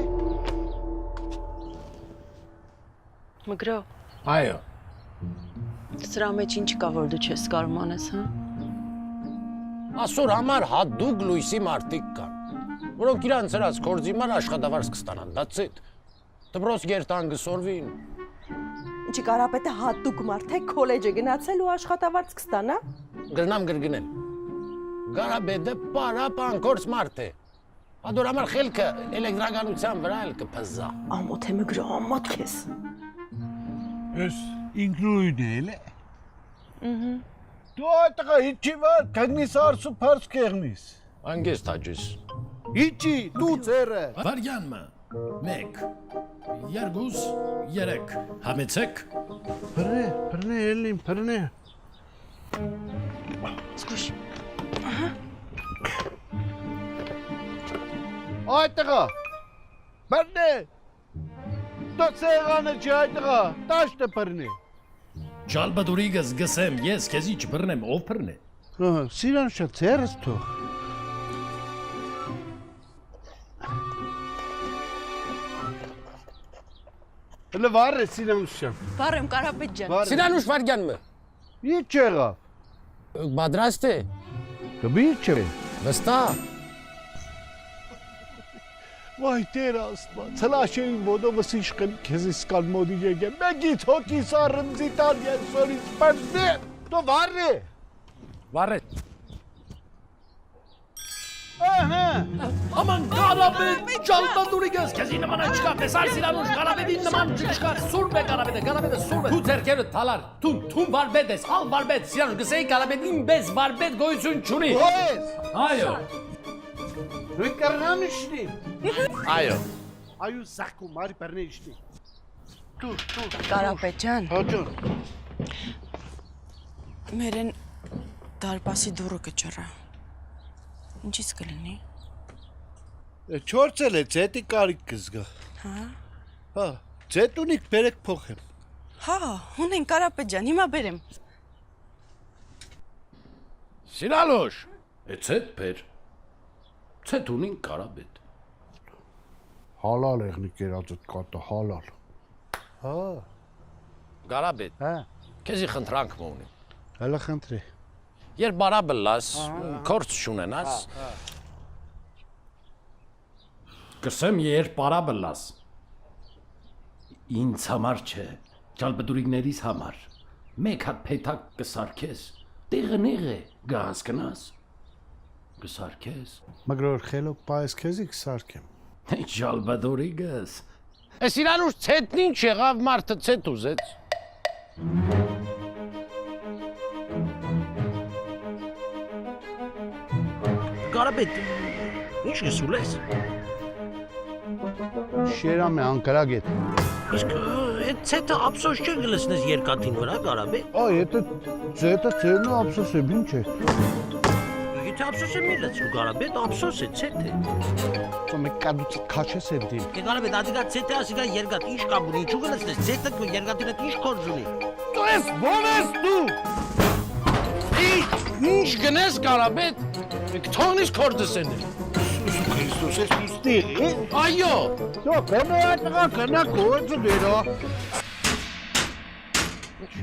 Մգրա, Այո։ սրա մեջ ինչ կա, որ դու չես կարում անես, հա։ Ասոր համար հատուկ լույսի մարդիկ կան, որոնք իրանց հրած կորձի ման աշխատավարձ կստանան, that's it։ Դպրոց գերտան գսորվին։ Ինչի Կարապետը հատուկ մարդ է, քոլեջ է գնացել ու աշխատավարձ կստանա։ Գրնամ գրգնել։ Կարապետը պարապ անկորձ մարդ է։ Ադոր համար խելքը էլեկտրականության վրա էլ կփզա։ Ամոթ է մգրա, ամոթ քեզ։ Ես ինկլույն է, էլ է։ Դու այդտղա իչի վար, կգնիս արսու պարս կեղնիս։ Անգեստ հաջիս։ Իչի, դու ձերը։ Վարյանմը, 1, 2, 3, համեցեք։ Պրնե, էլին, պրնե։ Զգուշ։ Այդտղա, պրնե։ Դու սեղանը չի այդտղա, տաշտը պրնե։ Ճալբադուրիգս գսեմ, ես քեզի չբռնեմ, ով բռնե։ Սիրան շա ձերս թող։ Հլը վար է սիրան շա։ Բարեմ Կարապետ ջան։ Սիրանուշ վարգյանմը։ Ինչ եղավ։ Բադրաստ է։ Դու ինչ է։ Վստահ։ Վայ տեր աստված, հլաշեին ոտովս իշխն քեզ իսկալ մոդի եկեմ, մեկից հոգիս առմձի տար ես սորից պրնե, դու վար է։ Վարետ։ Ահա։ Aman Karabet, Ճալբադուրիգս, քեզի նման չկա, տեսար Սիրանուշ, Կարապետին նման չկա, սուրբ է Կարապետը սուրբ է։ Դու ձերքերը թալար, թուն վարբետ ես, ալ վարբետ, Սիրանուշ, գսեի Կարապետին բես վարբետ գոյություն չունի։ Ոես։ Այո։ Դու կռնամ իշնի։ Այո։ Այու սակում, արի պրնե իշնի։ Դու։ Կարապետ ջան, Հաջոր։ մերեն դարպասի դուրը կճռա։ Ինչից կլինի։ Չորցել է, ձետի կարիք կզգա։ Հա, ձետ ունիք բերեք փոխեմ։ Հա, ունեն Կարապետ ջան, հիմա բերեմ։ Սիրանուշ, էցետ բեր։ Ցետ ունին Կարապետ։ Հալալ եղնի կերածդ կատը, հալալ։ Հա։ Կարապետ, Հա, քեզի խնդրանք ունեմ։ հələ խնդրի։ Երբ բարաբը լաս, կորց չունենաս, Կսեմ երբ բարաբը լաս։ Ինձ համար չէ, ճալբդուրիգներիս համար։ Մեկ հատ փեթակ կսարքես, տեղը նեղ է, գահանցկնաս։ Կսարքես։ Մագրոր խելոք պայս քեզի կսարքեմ։ Ճալբդուրիգս։ Այս իրանուց ցետնին ինչ եղավ մարդը ցետ ուզեց։ Կարապետ, ինչ կսուլես։ Շերամ է անկրագետ։ Իսկ այդ ցետը ափսոս չէ գլսնես երկաթին վրա, Կարապետ։ Այ, եթե ձետը ձերնու ափսոս է, ինչ է։ Եթե ափսոս է մի լեցու, Կարապետ, ափսոս է, ցետ է։ Ծո մեկ կադուց քաչես է դին։ Կարապետ, ադիգա ցետը ասիգա երկաթ, ինչ կապ ունի, ինչու գլսնես, ցետը երկաթին հետ ինչ կորձ ունի։ Դու ես ո՞վ ես դու։ Ինչ գնես, Կարապետ, թողնիս կորձս են։ Քրիստոս ես դու ստի։ Այո։ Դու կնա կնա կոծը դերա։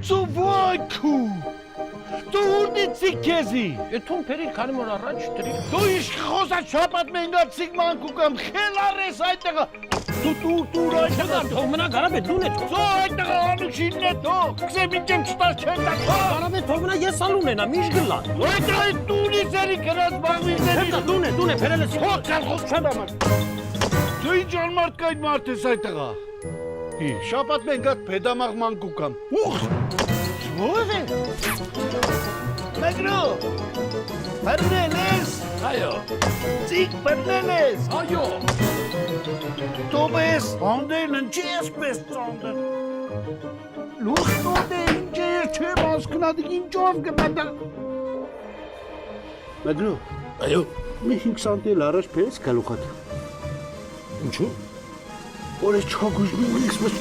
Ծո վայքու։ Դու ունեցի քեզի։ Էթուն փերի քանի մոր առաջ դրի։ Դու իշ խոսա չապատ մենգացիկ մանքու կամ խելարես այդտեղը։ Դու այդտեղը Թող մնա, Կարապետ, դուն է թող։ Ծո այդտեղը անուշինն է թող։ Կսեմ ինչեմ չտաս չեն տա։ Կարապետ, թող մնա, ես ալ ունենամ, ինչ գլա։ Այդտեղը դունի ծերի կրած բաղվիզերի։ Դուն է, փերել ես։ Խոս չեմ ամար։ Դու ինչ անմարդ կայդ մարդ ես այդտեղը։ Շապատ մենգատ պեդամաղ մանկու կամ։ Ուխ, ո՞վ է։ Մագրո, բրնել ես։ Այո, Ծիկ բրնել ես։ այո։ Տոբ ես, անդեն ընչի ես պես ծանդեն։ Լուս տոբ է ինչ ես չեմ ասկնադիկ ինչով գպետա։ Մագրո, Այո։ մի 5 սանտել առաջ պես կալուխատ։ Ինչու։ Որ ես չագուժնում ես մս։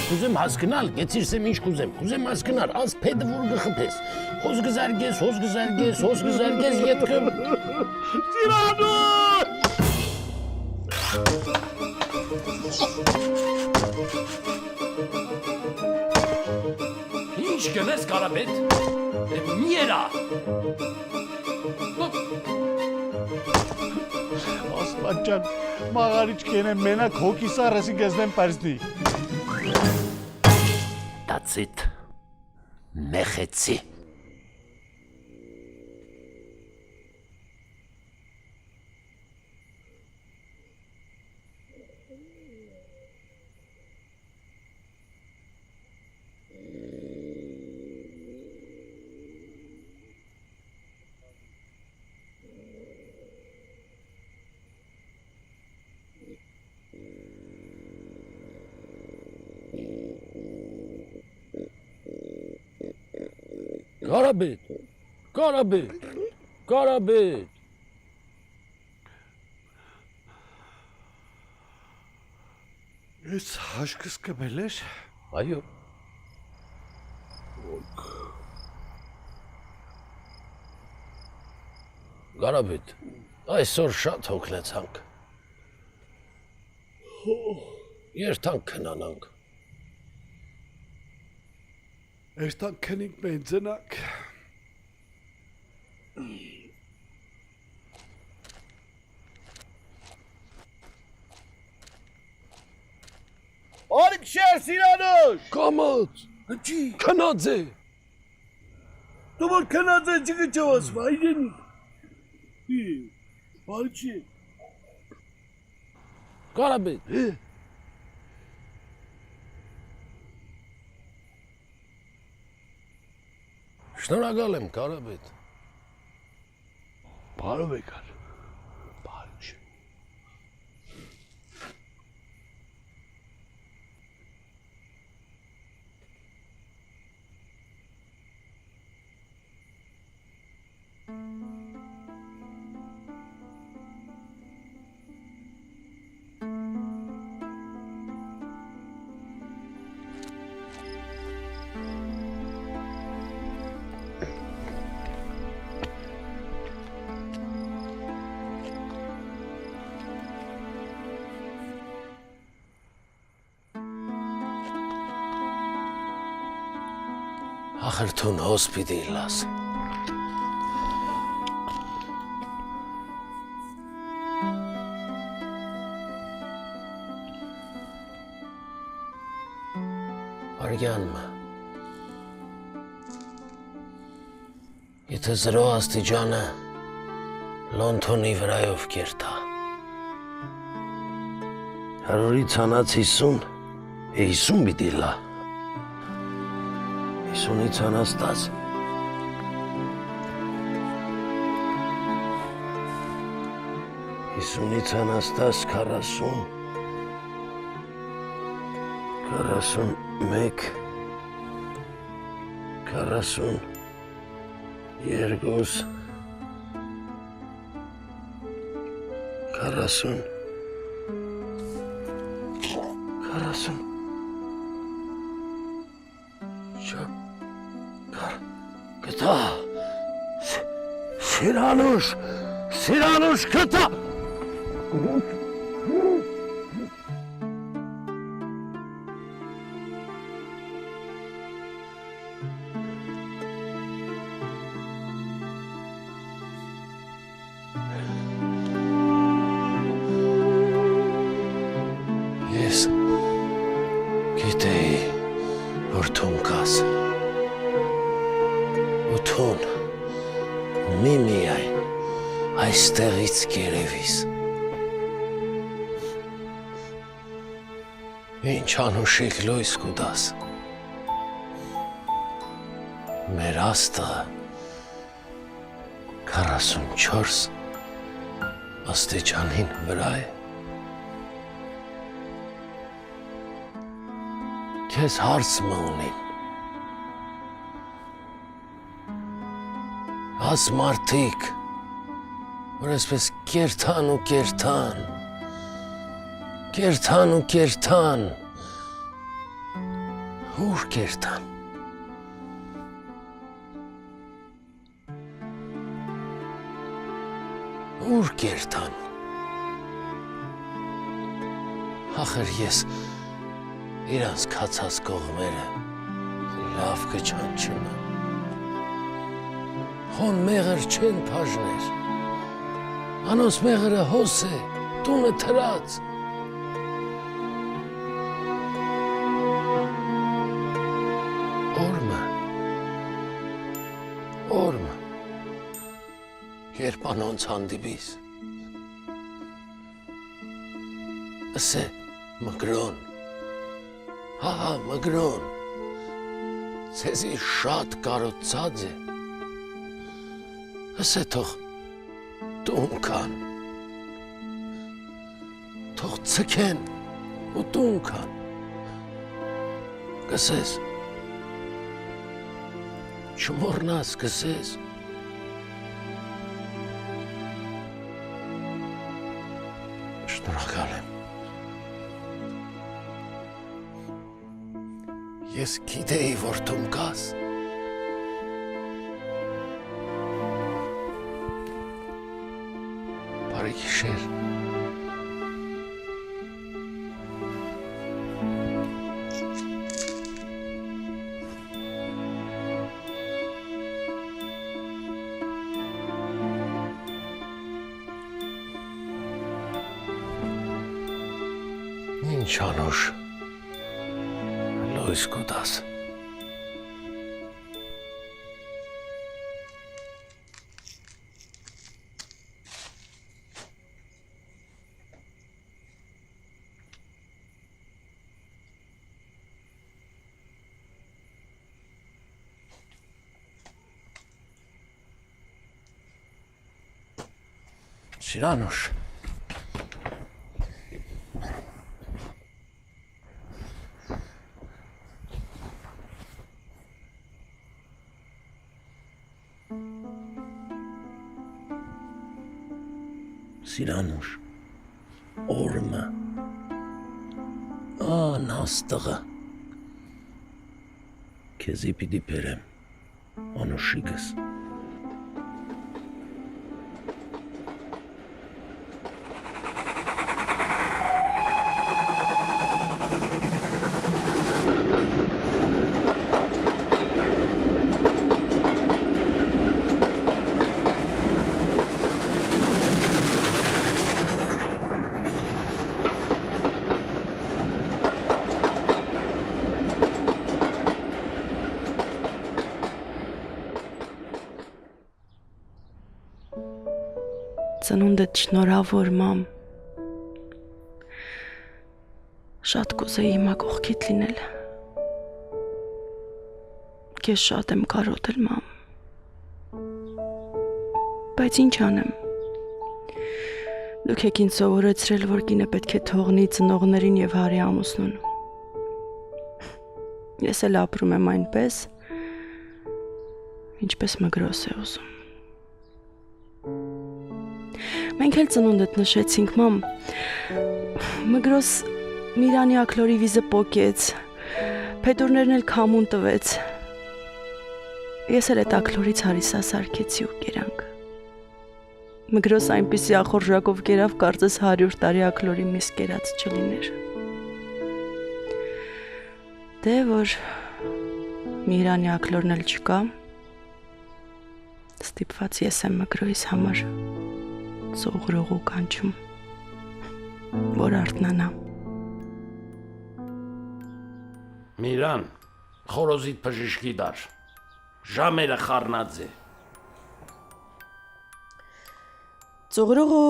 Կուզեմ հասկնալ, գեցիրսեմ ինչ կուզեմ հասկնալ, անց փեդը որ գխփես։ Հոզ գզարգես, ետքը։ Սիրանուշ! Ինչ գնես, Կարապետ։ Մի երա։ Ասպաճան, մաղարիչ կենեմ մենակ հոգի սարեսի գեզնեմ պարզնի։ That's it. Նեխեցի։ Կարապետ։ Ես հաշկս կբել էր։ Այո։ Կարապետ, այսօր շատ հոգնեցանք։ Երթանք քնանանք։ Երտան քնինք մեն ծնակ։ Արիք շեր Սիրանուշ։ Կամաց, Ինչի։ քնած է։ Դու որ քնած ես չգճավաս, այդենի։ Բարչի։ Կարապետ։ Շնորհակալ եմ, Կարապետ։ Բարով եկար։ Բարչ։ Ախր թուն հոս պիտի լաս։ Արգյանմը, եթե զրո աստիճանը լոնթոնի վրայով կերտա, հարորի ծանած 50, 50 պիտի լա, 50-ի ծանած 10, 50-ի ծանած 10, 40, 41, 42, 40, 40, Գտա, Սիրանուշ գտա, Ես գիտեի, որ թուն կաս, ու թուն միայն այստեղից կերևիս։ Ինչ անուշիկ լույս կուտաս, մեր աստղը 44 աստիճանին վրա է։ Քեզ հարց մունիմ, աս մարդիկ, որ այսպես կերթան ու կերթան, ուր կերթան, ուր կերթան, ախր ես իրանց կացած կողմերը լավ կչանչում եմ, հոն մեղր չեն պաժներ, անոց մեղրը հոս է, տունը թրած, օրմը, երբ անոնց հանդիպիս, ասե մգրոն, հա, մգրոն, ձեզի շատ կարոցած է, ասե թող տուն կան, թող ծքեն ու տուն կան, կսես, չմորնաս կսես, շնորհակալ եմ, ես գիտեի, որ դու կաս, բարի գիշեր, ինչ անուշ լույս կուտաս, Սիրանուշ, Սիրանուշ, օրմը, ան աստղը, քեզի պիտի բերեմ, անուշիկս, ծնունդդ շնորհավոր մամ։ Շատ կուզեի հիմա կողքիդ լինել։ Ես շատ եմ կարոտել մամ։ Բայց ինչ անեմ։ Դուք եք ինձ սովորեցրել, որ կինը պետք է թողնի ծնողներին եւ հարի ամուսնուն։ Ես էլ ապրում եմ այնպես, ինչպես Մգրոս է ուզում։ Մենք էլ ծնունդդ նշեցինք, մամ։ Մգրոս Միրանի ակլորի վիզը պոկեց, փետուրներն էլ քամուն տվեց։ Ես էլ այդ ակլորից հարիսա սարքեցի ու կերանք։ Մգրոս այնպիսի ախորժակով կերավ, կարծես 100 տարի ակլորի միս կերած չլիներ։ Դե որ Միրանի ակլորն էլ չկա, ստիպված ես եմ Մգրոյիս համար ծողրողու կանչում, որ արթնանա։ Միրան, խորոզիդ բժիշկի դար, ժամերը խառնած է։ Ծողրողո։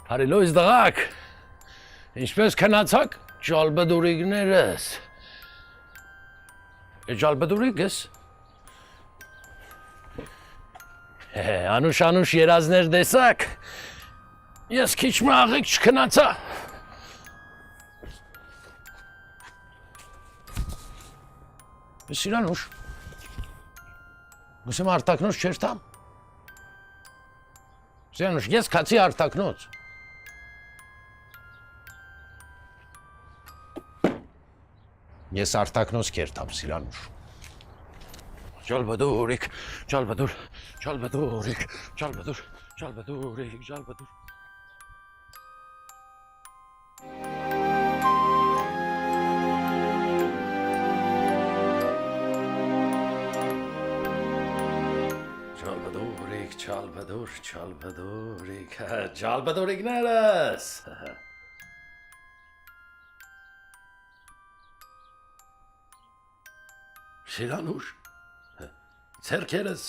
Հարելոյս դղակ, ինչպես քնացակ, ջալբդուրիկներս։ Ջալբդուրիկս։ Անուշ երազներ դեսակ, ես քիչ մաղիկ չքնացա։ Սիրանուշ, գուսեմ արտակնոց չեր տամ։ Սիրանուշ, ես կացի արտակնոց։ Ես արտակնոց կեր տամ, Սիրանուշ։ Ջալբդուրիկ, ջալբդուր, ջալբդուրիկ, ջալբդուր, ջալբդուրիկ, ջալբդուր։ Ջալբդուրիկ, ջալբդուրիկներս։ Սիրանուշ, ձեռքերս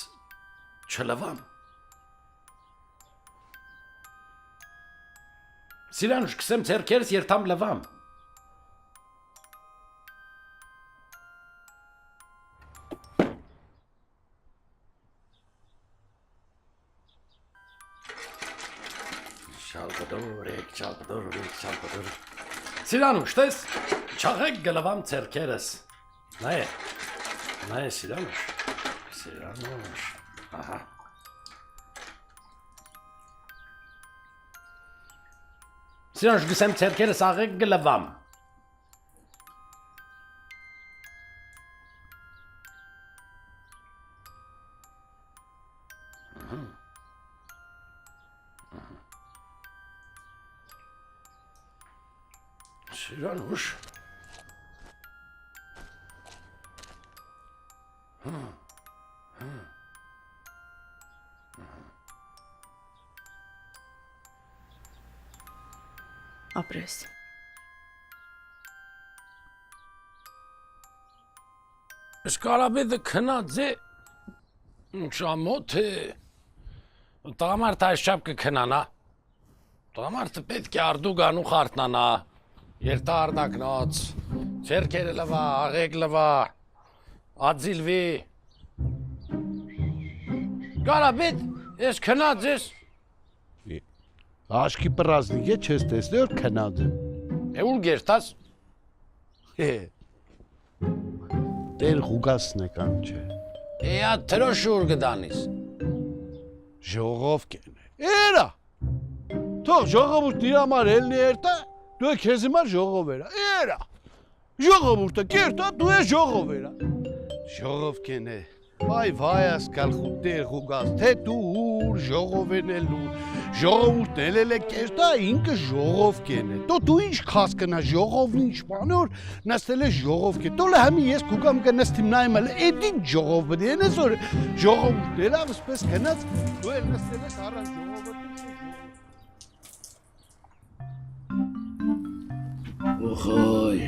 չլվամ։ Սիրանուշ, կսեմ ձեռքերս երթամ լվամ։ Ջալբդուրիկ։ Սիրանուշ, տես, չաղեք գլվամ ձեռքերս։ Նայ, Սիրանուշ, ահա։ Սիրանուշ, գսեմ ձեռքերս աղեք գլվամ։ Սիրանուշ։ Ապրես։ Ես կարաբեդը քնած է, շամոտ է, տղամարդը այս չապ կքնանա, տղամարդը պետք է արդու գանու խարտնանա, երտա արդակնոց, ձերքերը լվա, աղեկ լվա, ածիլվի, կարաբեդ, ես քնած ես, Աշկի պրազնիկ է, չես տեսնի, որ քնած եմ։ է ուր գերտաս, Տեր Ղուգասն է կանչե։ է աթրոշ ուր գդանիս, Ժողով կեն է։ Էրա, թող ժողովուրդն իր համար ելնի երտա, դու է քեզ համար ժողով երա, էրա, ժողովուրդը կերտա, դու է ժողով երա, ժողով կեն է, վայ ասկալ խուտեր Ղուգաս, թե դու ուր ժողով են ելնու, ժողովուրդն ելել է կերտա, ինքը ժողով կեն է, դու ինչ քաս կնա ժողովն ինչ բանոր, նստել է ժողով կեն, դոլը համի ես կուգամ կնստիմ նայում էլ, էդ ինչ ժողով բդի են ես որ ժողովուրդն ելավ, սպես կնած, դու էլ նստել ես առան ժողովը Օխոյ,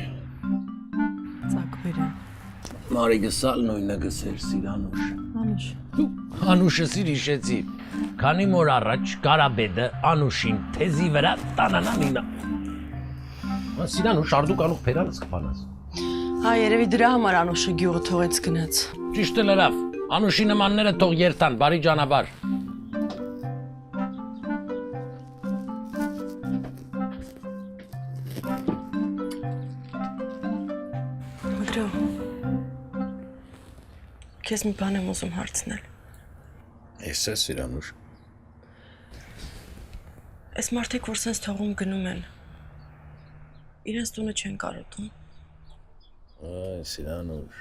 Մարիգը սալ նույնը գսեր Սիրանուշ։ Անուշ։ Դու Անուշը սիր հիշեցի։ Քանի մոր առաջ Կարապետը Անուշին թեզի վրա տանանանինա։ Սիրանուշ արդու կանուխ փերանս կփանաս։ Հա, երևի դրա համար Անուշը գյուղը թողեց գնաց։ Ճիշտ է լավ։ Անուշի նմանները թող երթան, բարի ճանապարհ։ Մգրո։ Քեզ մի բան եմ ուզում հարցնել։ Ես է Սիրանուշ։ Այս մարդիկ, որ սենց թողում գնում են, իրենց տունը չեն կարոտում։ Այ Սիրանուշ։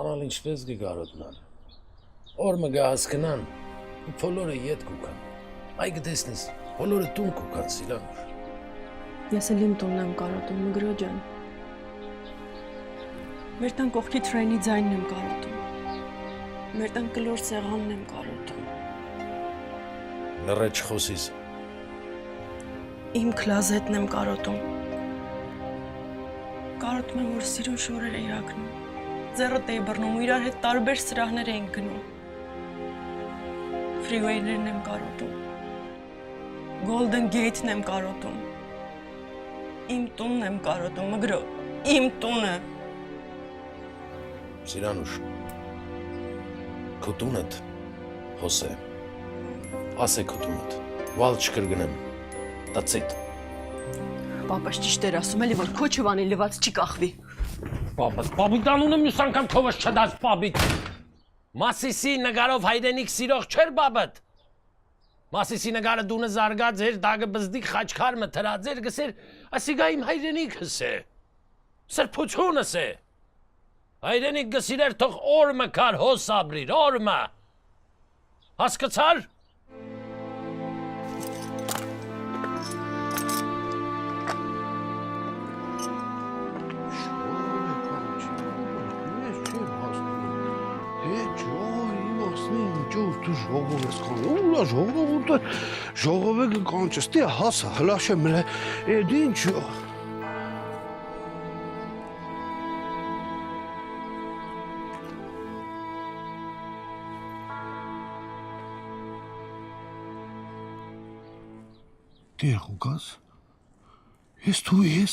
Անալ ինչպես գգարոտնան։ Օրը գահասկնան, ու փոլորը ետ կուքան։ Այ գտեսնես, փոլորը տուն կուքան, Սիրանուշ։ Ես էլ իմ տունն եմ կարոտում, Մգրո ջան։ Մեր տան կողքի թրեյնի ձայնն եմ կարոտում։ Մեր տան կլոր սեղանն եմ կարոտում։ Լռե չխոսիս։ Իմ քլազետն եմ կարոտում։ Կարոտում եմ, որ սիրուն շորեր էի հագնում։ Ձեռդ էի բռնում ու իրար հետ տարբեր սրահներ էինք գնում։ Ֆրիվեյներն եմ կարոտում։ Golden Gate-ն եմ կարոտում։ Իմ տունն եմ կարոտում, Մգրո, իմ տունը։ Սիրանուշ, քո տունդ հոսե, ասե քո տունդ, վալ չկրգնեմ, տացիտ։ Պապաս ճիշտ էր ասում, էլի որ քո չվանի լված չի կախվի։ Պապիտ անունը մյուս անգամ քովս չդաս պապիտ։ Մասիսի նգարով հայրենիք սիրող չեր բաբըտ։ Մասիսի նգարը դունը զարգած էր, դագը բզդիկ խաչքարմը թրած էր, գսեր, ասիգա իմ հայրենիքս է, սրբությունս է։ Հայրենիք գսիրեր թող օրմը կար հոս աբրիր, օրմը։ Հասկացար։ Ժողովը կանչստի հասա, հլաշեմ լե, էդ ինչ։ Դեր խուգաս, ես դու ես։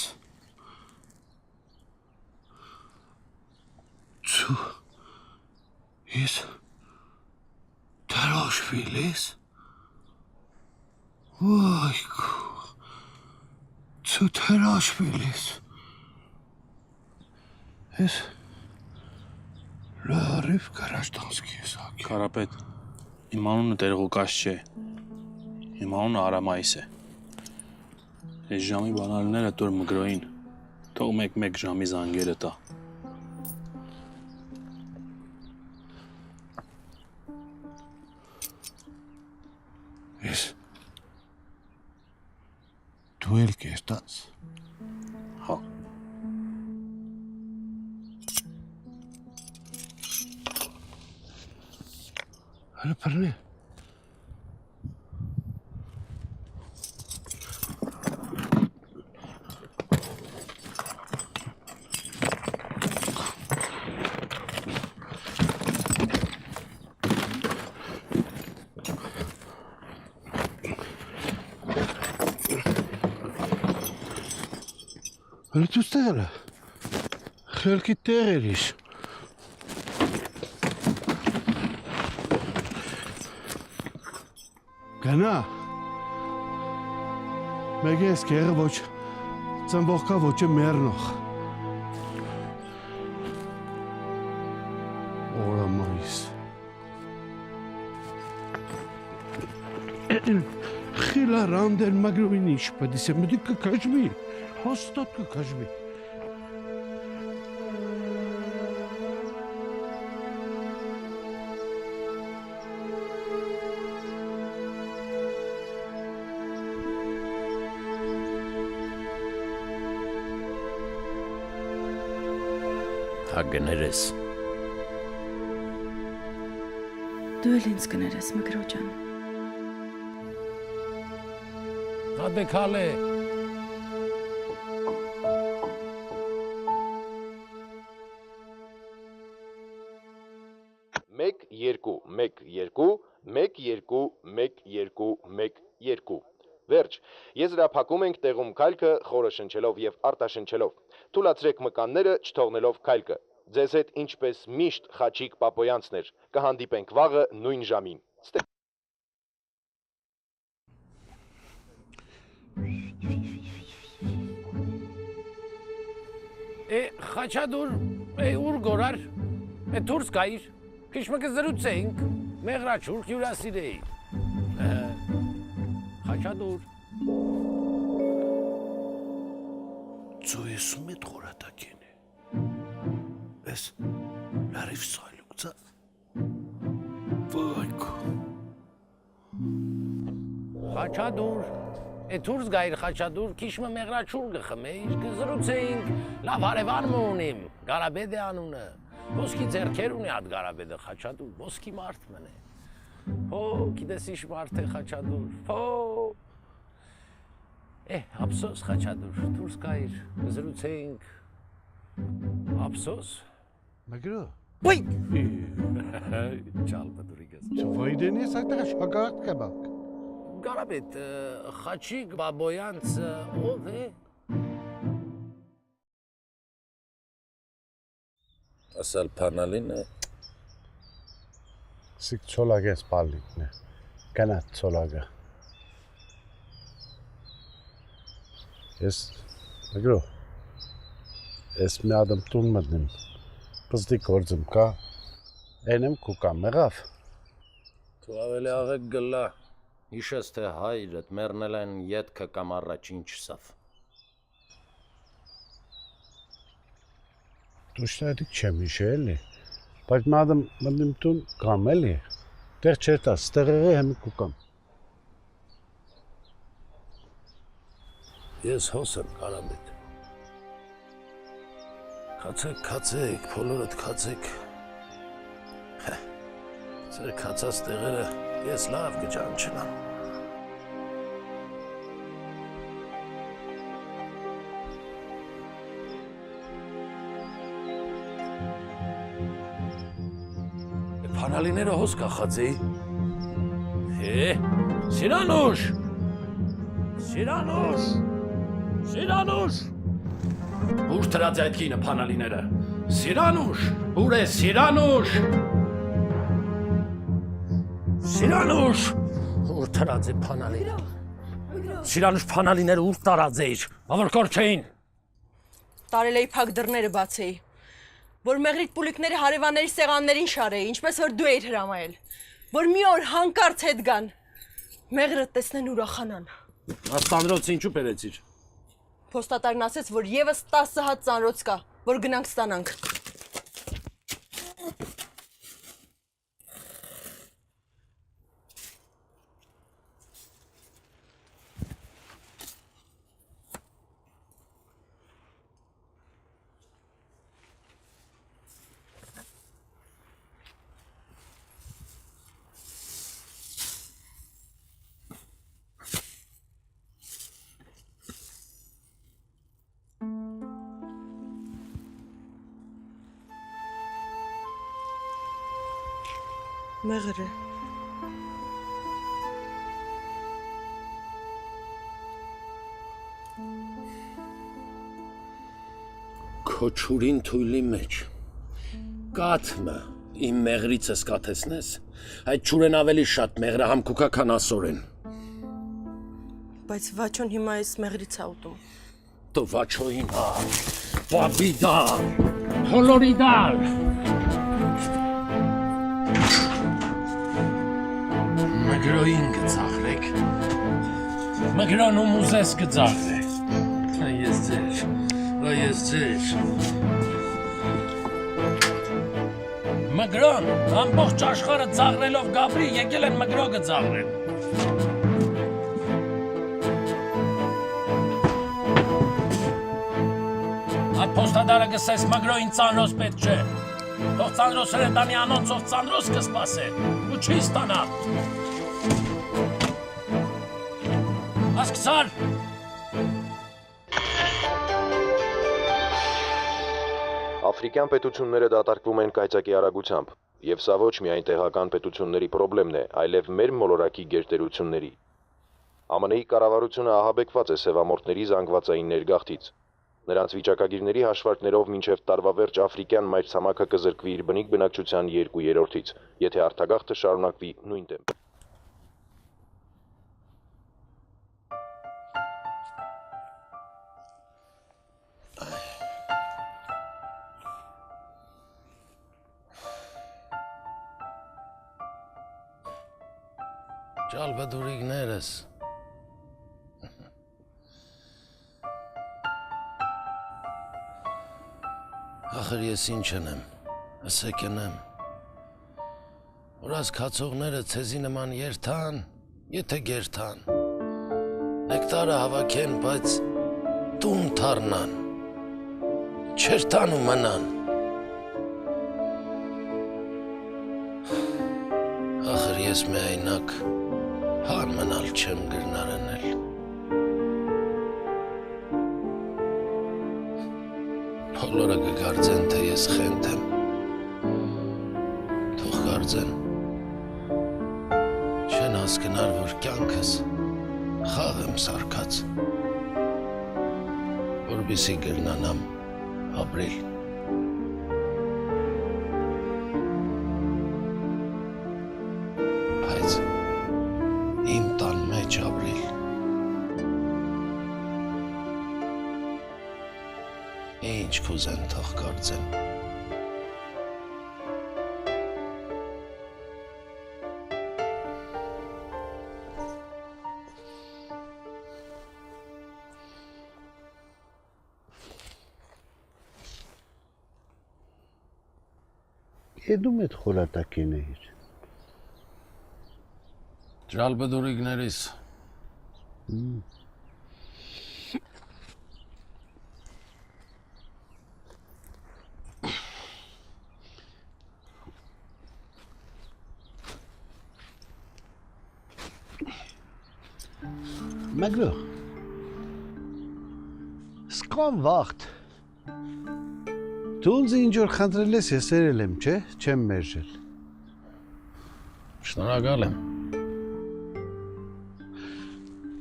Ցու, ես Թարաշվիլ ես։ Վայ քո, ցու Թարաշվիլ ես։ Ես լարիվ Կարաշտանսկի ես ակի։ Կարապետ, իմ անունը Տերղուկաս չէ, իմ անունը Արամայիս է։ Այս ժամի բանալները տոր Մգրոյին, թող մեկ ժամի զանգերը տա։ Ես դու էլ կերտած։ Հա։ Հələ պրնի։ Հələ դու ստեղել է, խելքի տեղ էր իշ։ Գնա, մեկ ես կեղը ոչ, ծնբողկա ոչ է մերնող։ Օրամայիս։ Խիլա ռանդեր մագրովին ինչ պդիս է, մդի կկաժվի, հաստատ կկաժվի։ Հագներես։ Դու էլ ինձ կներես, Մգրո ջան։ Հատե քալե։ 1 2 1 2 1 2 1 2 1 2 Վերջ, եզրափակում ենք տեղում քայլքը խորը շնչելով և արտաշնչելով, թուլացրեք մկանները չթողնելով քայլքը, ձեզ հետ ինչպես միշտ Խաչիկ Պապոյանցն էր, կհանդիպենք վաղը նույն ժամին, Խաչադուր, ուր գորար, դուրս գայիր, քիչ կզրուցենք, մեղրաչուր հյուրասիրեի, Խաչադուր, Ծոյեսում էդ խորատակին է, ես լարիվ սայլուկցավ, վայք, Խաչադուր, դուրս գայիր Խաչադուր, քիչ մեղրաչուր գխմեիր, կզրուցենք, լավ հարևան ունիմ, Գարաբեդ է անունը, ոսկի ձեռքեր ունի հատ Գարաբեդը Խաչադուր, ոսկի մարդ մնե, գիտես ինչ մարդ է Խաչադուր, ափսոս Խաչադուր, դուրս գայիր, կզրուցենք, ափսոս, Մգրո, ճալ բդուրիգես, չվայդեն ես այդտեղ շագարդ կբակ, Գարաբեդ, Խաչիկ Բաբոյանցը ով է? ասալ պանալին է, Սիկ ծոլագ ես պալիկն է, կնատ ծոլագը, ես, Մգրո, ես մի ադմ տուն մտնիմ, պզդի կործմ կա, ենեմ կուկամ մեղավ, Դու ավելի աղեկ գլա, հիշես թե հայրդ մեռնել են ետքը կամ առաջին չսավ։ Դու շտադիկ չեմ հիշել է, բայց մի ադմ մտնիմ տուն կամ էլի, տեղ չեր տաս, ստեղեղի հեմի կուկամ։ Ես հոս եմ Գարաբեդ։ Քացեք, բոլորդ քացեք։ Ձեր քացած տեղերը ես լավ կճանչնամ։ Փանալիները հոս կախած էի։ Սիրանուշ։ Ուր տրած է այդ կինը փանալիները։ Սիրանուշ, ուր է Սիրանուշ։ Սիրանուշ, ուր տրած է փանալին։ Սիրանուշ փանալիները ուր տարած էիր, որ կոր չէին։ Տարել էի փակ դռները բացեի, որ մեղրիտ պուլիկների հարևանների սեղաններին շարեի, ինչպես որ դու էիր հրամայել, որ մի օր հանկարծ հետ գան, մեղրը տեսնեն ուրախանան։ Աստանրոց ինչու բերեցիր։ Փոստատարն ասեց, որ եւս 10 հատ ծանրոց կա, որ գնանք ստանանք։ Մեղրը։ Քո ճուրին թույլի մեջ, կաթմը իմ մեղրիցս կաթեսնես, այդ ճուրեն ավելի շատ մեղրը համկուկա քան ասորեն։ Բայց վաչոն հիմա այս մեղրից է ուտում։ Դու վաչոին հա, բաբիդար, հոլորիդար։ Մգրոին գծաղրեք, մգրոնում ուզես գծաղրեք, այս ձեր, մգրոն, ամբողջ աշխարը ծաղրելով գաբրի, եկել են մգրո գծաղրեն։ Այդ պոստադարը գսես մգրոին ծանրոս պետ չէ, թող ծանրոս հրետանի անոնցով ծանրոս կսպասե, ու չի ստանա։ Ասկսար! Աֆրիկյան պետությունները դատարկվում են կայծակի արագությամբ։ Եվ սա ոչ միայն տեղական պետությունների խնդիրն է, այլև մեր մոլորակի գերտերությունների։ ԱՄՆ-ի կառավարությունը ահաբեկված է սևամորթների զանգվածային ներգաղթից։ Նրանց վիճակագիրների հաշվարկներով մինչև տարվա վերջ աֆրիկյան մայրցամաքը կզրկվի իր բնիկ բնակչության 2/3-ից, եթե արտագաղթը շարունակվի նույն տեմպով։ Ջալբդուրիգներս։ Ախր ես ինչ անեմ, ասեք անեմ։ Որած քացողները ցեզի նման երթան, եթե գերթան։ Նեկտարը հավաքեն, բայց տուն թառնան։ Չերթան ու մնան։ Ախր ես միայնակ հար մնալ չեմ գրնարանել։ Բոլորը կգարձեն, թե ես խենթ եմ։ Թող գարձեն։ Չեն հասկնար, որ կյանքս խաղ եմ սարքած, որպեսզի գրնանամ ապրել։ Բայց իմ տան մեջ ապրել։ Ինչ կուզեն թող գործեն։ Եդում էդ խորատակին էիր։ Ջալբդուրիգներիս։ Մագրո։ Սկան վաղթ։ Դու ինձ ինչ-որ խնդրել ես, ես երել եմ, չէ՞, չեմ մերժել։ Շնորհակալ եմ։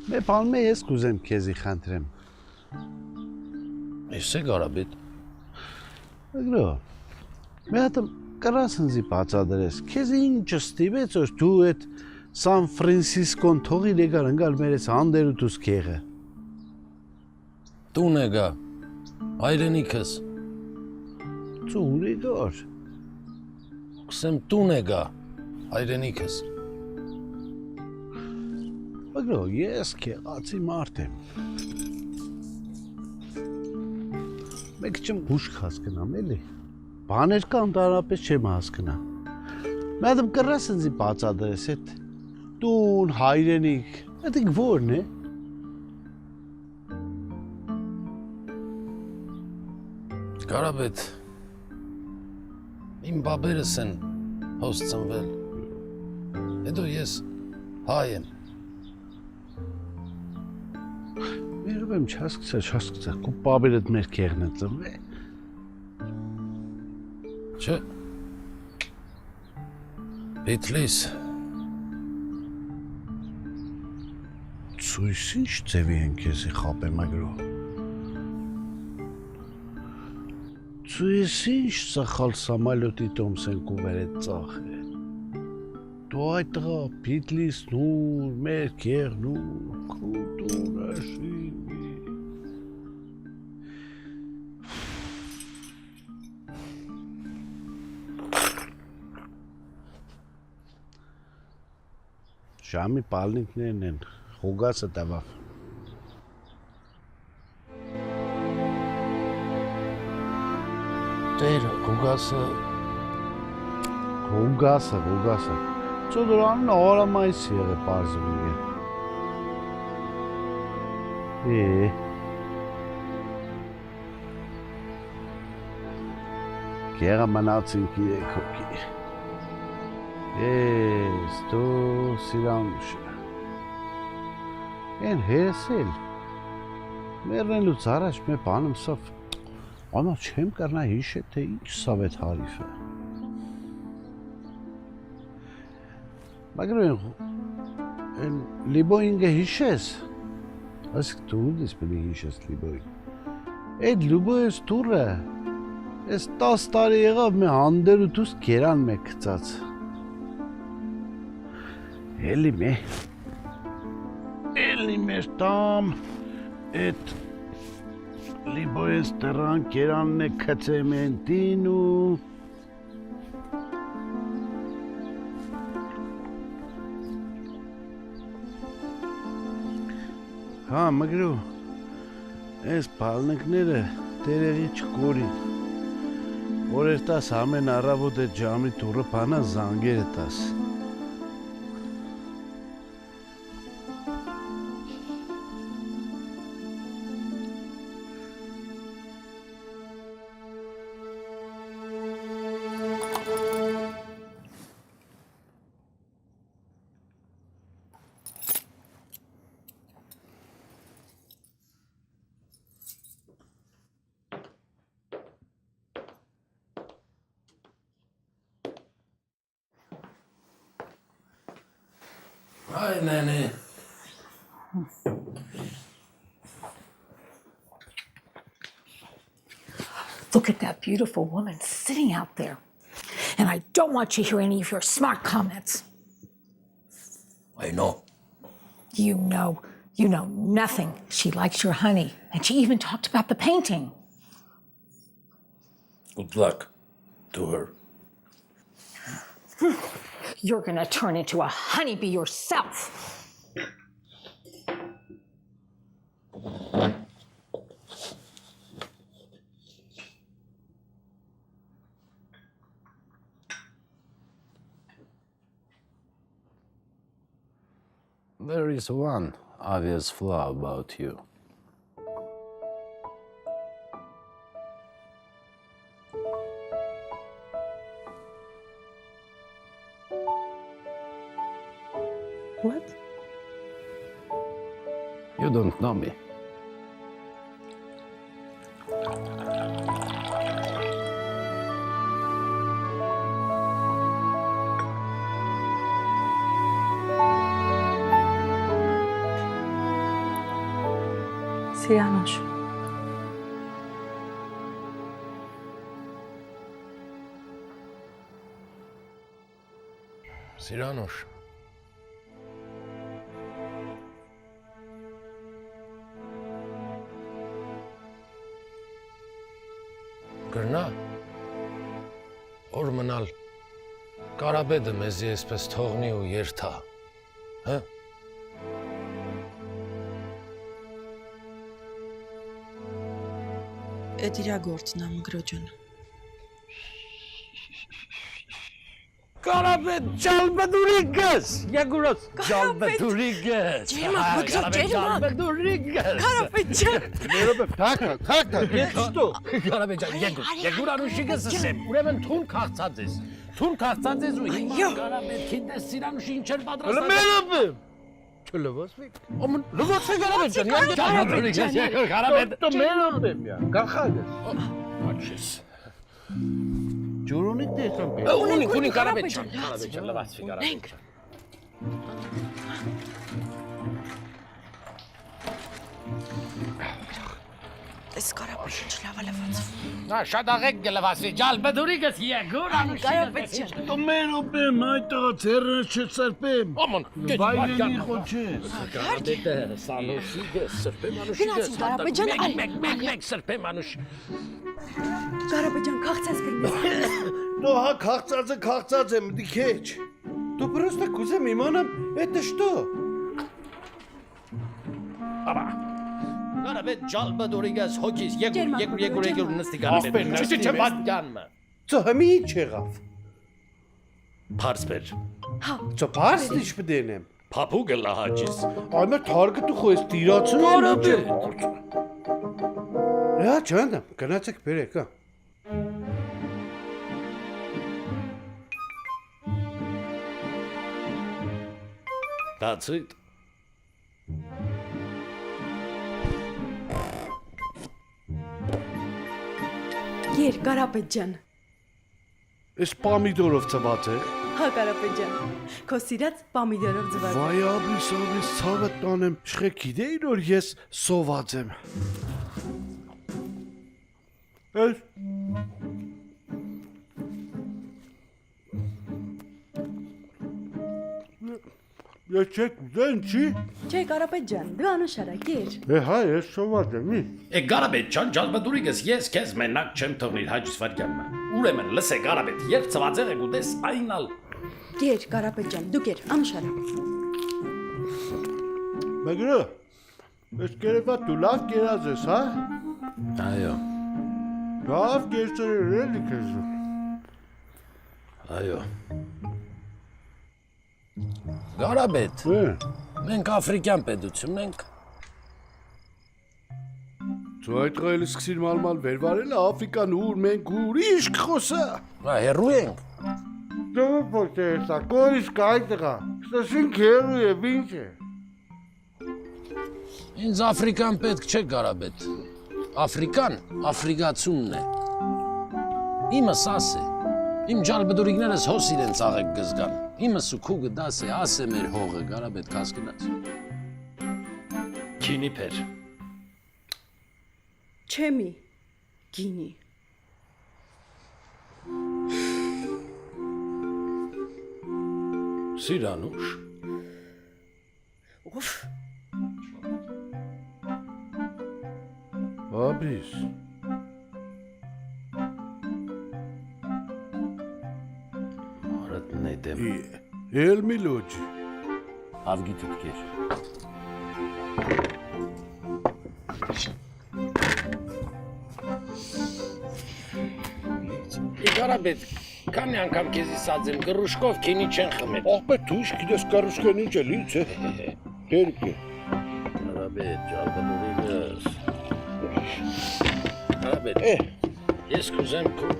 Մի բան ես կուզեմ քեզի խնդրեմ։ Ես է գարաբիտ։ Մագրո, մի հատ կրաս ինձի բացադրես, քեզ ինչ ստիպեց, որ դու այդ Սան Ֆրանցիսկոն թողի եկար ընկալ մեր այս հանդերուտուս քեղը։ Տուն է գա, հայրենիքս։ Ծուր է գար։ Կսեմ տուն է գա, հայրենիքս։ Մագրո, ես քեղացի մարդ եմ։ Մեկ չեմ ուշք հասկնամ, էլի։ Բաներ կան տարապես չեմ հասկնա։ Մի հատ կրաս ինձի բացադրես, այդ տուն, հայրենիք, այդիկ որն է։ Կարաբետ, իմ բաբերս են հոս ծնվել, հետո ես հայ եմ։ Մերով եմ չհասկցա, կու բաբերդ մեր կեղն է ծնվե։ Չէ, Բիթլիս, Ցույց ինչ ձևի են քեզի խապե մագրո։ Ցույց ինչ սխալ սամալյոտի տոմսեն կուվերետ ծախ է։ Դու այդ տղա Բիթլիս նուր, մեր կեղն ու կուտուր աշինի։ Շամի պալնիկներն են, խուգասը տավավ։ Տեր, խուգասը։ Խուգասը։ Ծոդորանն արամայս եղե պարզվում է։ Կեղը մնացինք իրեք հոգի։ Ես, դու սիրանուշը։ Են հերսել, մերնելուց առաջ մե բանում սավ, անա չեմ կարնա հիշե, թե ինչ սավ էդ հարիվը։ Մագրոյն, լիբոյինգը հիշես, ասիկ դու ուդիս պելի հիշես լիբոյին, այդ լիբոյս տուրը, ես 10 տարի եղավ մի հանդեր ու դուս գերան մեկ կծած, էլի մեր տամ, այդ լիբոյս տրան գերանն է կծեմենտին ու Հա, մգրու, այս պալնկները տերեղի չկորին, որ էր տաս ամեն առավոտ է ջամի տուրը պանա զանգեր է տաս։ Ay, nene. Look at that beautiful woman sitting out there. And I don't want you to hear any of your smart comments. I know. You know nothing. She likes your honey. And she even talked about the painting. Good luck to her. You're gonna turn into a honeybee yourself. There is one obvious flaw about you. What? You don't know me. Սիրանուշ։ Սիրանուշ։ Գրնա, որ մնալ կարաբեդը մեզի այսպես թողնի ու երթա, հը? Էդ իրա գործն է, Մգրո ջան։ Կարաբեդ ջալբեդուրիգես, եգուրոս ջալբեդուրիգես, ջալբեդուրիգես, Կարապետ ջան։ Թակ, ես ստո։ Կարաբեդ ջան, եգուր անուշիգես սեմ, ուրեմն թուն քաղցած ես, թուն քաղցած ես ու հիմա կարաբեդ քիդես սիրանուշի ինչեր պատրաստած։ Մերոբեմ։ Չլվոսվի։ Ոմն լվոսվի կարաբեդ ջան, կարաբեդ Տո մերոբեմ յա, գախագես։ Աչես։ Ջուրունիկ դեխան բե։ Ունի կարաբեդ ջան, լվացվի կարաբեդ ջան։ Այս կարապետ չլավա լվացվում։ Նա շատ աղեք գլվացվի, ջալբեդուրիգես եգուր անուշիգես։ Կարապետ ջան։ Տո մերոբեմ, այդ տղա ցերնը չսրպեմ։ Ոմն, Բայրենի խոչես։ Կարաբետը սանուշիգես, սրպեմ անուշիգես։ Գնացին Կարապետ ջան, Մեկ սրպեմ անուշ։ Կարապետ ջան, քաղցած գրնես։ Տո հա քաղցած եմ, դի քեչ։ Տո պրոստը կուզեմ իմանամ, էտը շտո։ Աբա։ Կարաբեդ ջալբեդուրիգես հոգիս, եգուր նստի կարաբեդ։ Չբատյանմը։ Ծո հմի ինչ եղավ։ Փարսպեր։ Ծո պարսն ինչ պդենեմ։ Փափուգը լահաճիս։ Այմը թարգը դու խոյս տիրացում Կարաբեդ։ Հա, ջանամ, գնացեք բերեք, հա։ That's it. Եր, Կարապետ ջան։ Այս պամիդորով ծված է։ Հա Կարապետ ջան, քո սիրած պամիդորով ձված։ Վայ աբիս, ցավը տանեմ, իշխե գիտեի որ ես սոված եմ։ Ես Ես չեք ուզեն, չի։ Չէ Կարապետ ջան, դու անուշարակ եր։ Հա, ես սոված եմ, ի։ Գարաբետ ջան, ջալբադուրիգս, ես քեզ մենակ չեմ թողնիլ Հաջի Սվարգյանը։ Ուրեմն լսե Գարաբետ, երբ ծվածեղ եք ուտես այնալ։ Գեր Կարապետ ջան, դու գեր, անուշարակ։ Մագրո, ես կերևա դու լավ կերած ես, հա։ Այո, Լավ կերծեր էլի քեզ։ այո։ Գարաբետ, մենք աֆրիկյան պետություն ենք։ Ծո այդ ղայլը սկսիր մալմալ վերվարել է Աֆրիկան ուր մենք ուր իշք խոսա։ Հա, հերու ենք։ Դու փոքրեցա, կորիշ կայտղա։ Ստասին քերու է ինչ է։ Ինձ աֆրիկան պետք չէ Գարաբետ։ Աֆրիկան աֆրիկացունն է։ Իմս ասե։ Իմ ջալբդուրիգներս հոս իրենց աղեք գզգան։ Իմս ու քուգը դաս է, ասե մեր հողը, Գարաբետ կասկնաց։ Քինի փեր։ Չեմի, գինի։ Սիրանուշ։ Ուֆ, Աբիս։ Արդ նետեմ։ Էլ մի լոջի։ Ավգի թուտքեր։ Գարաբետ, քանի անգամ քեզ ասած եմ, գրուշկով քինի չեն խմել։ Ախպետ դու իշք գիտես կարուսկեն ինչ է լից է։ Դերկե։ Գարաբետ, ջալբդուրիգս։ Գարաբետ, ես կուզեմ քու։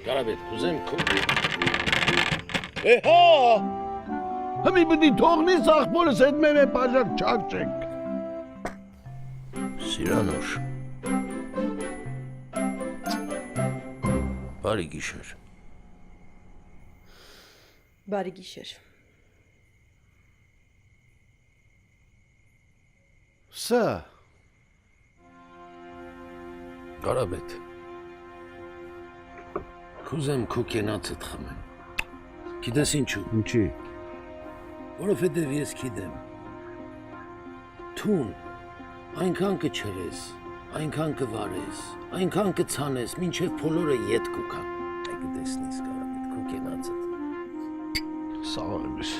Գարաբետ, կուզեմ քու։ Հա։ Համի բդի թողնի սախբորս այդ մեր բաժակ չաճեք։ Սիրանուշ։ Բարի գիշեր։ բարի գիշեր։ Սա։ Գարաբետ։ Կուզեմ քու կենացդ խմեմ։ Գիտես ինչու։ Ինչի։ Որովհետև ես գիտեմ։ Թուն այնքան կչրես, այնքան կվարես, այնքան կցանես, մինչև բոլորը ետ կուքան։ Այ կտեսնես Գարաբետ քու կենացդ։ Սաղ եմ ես։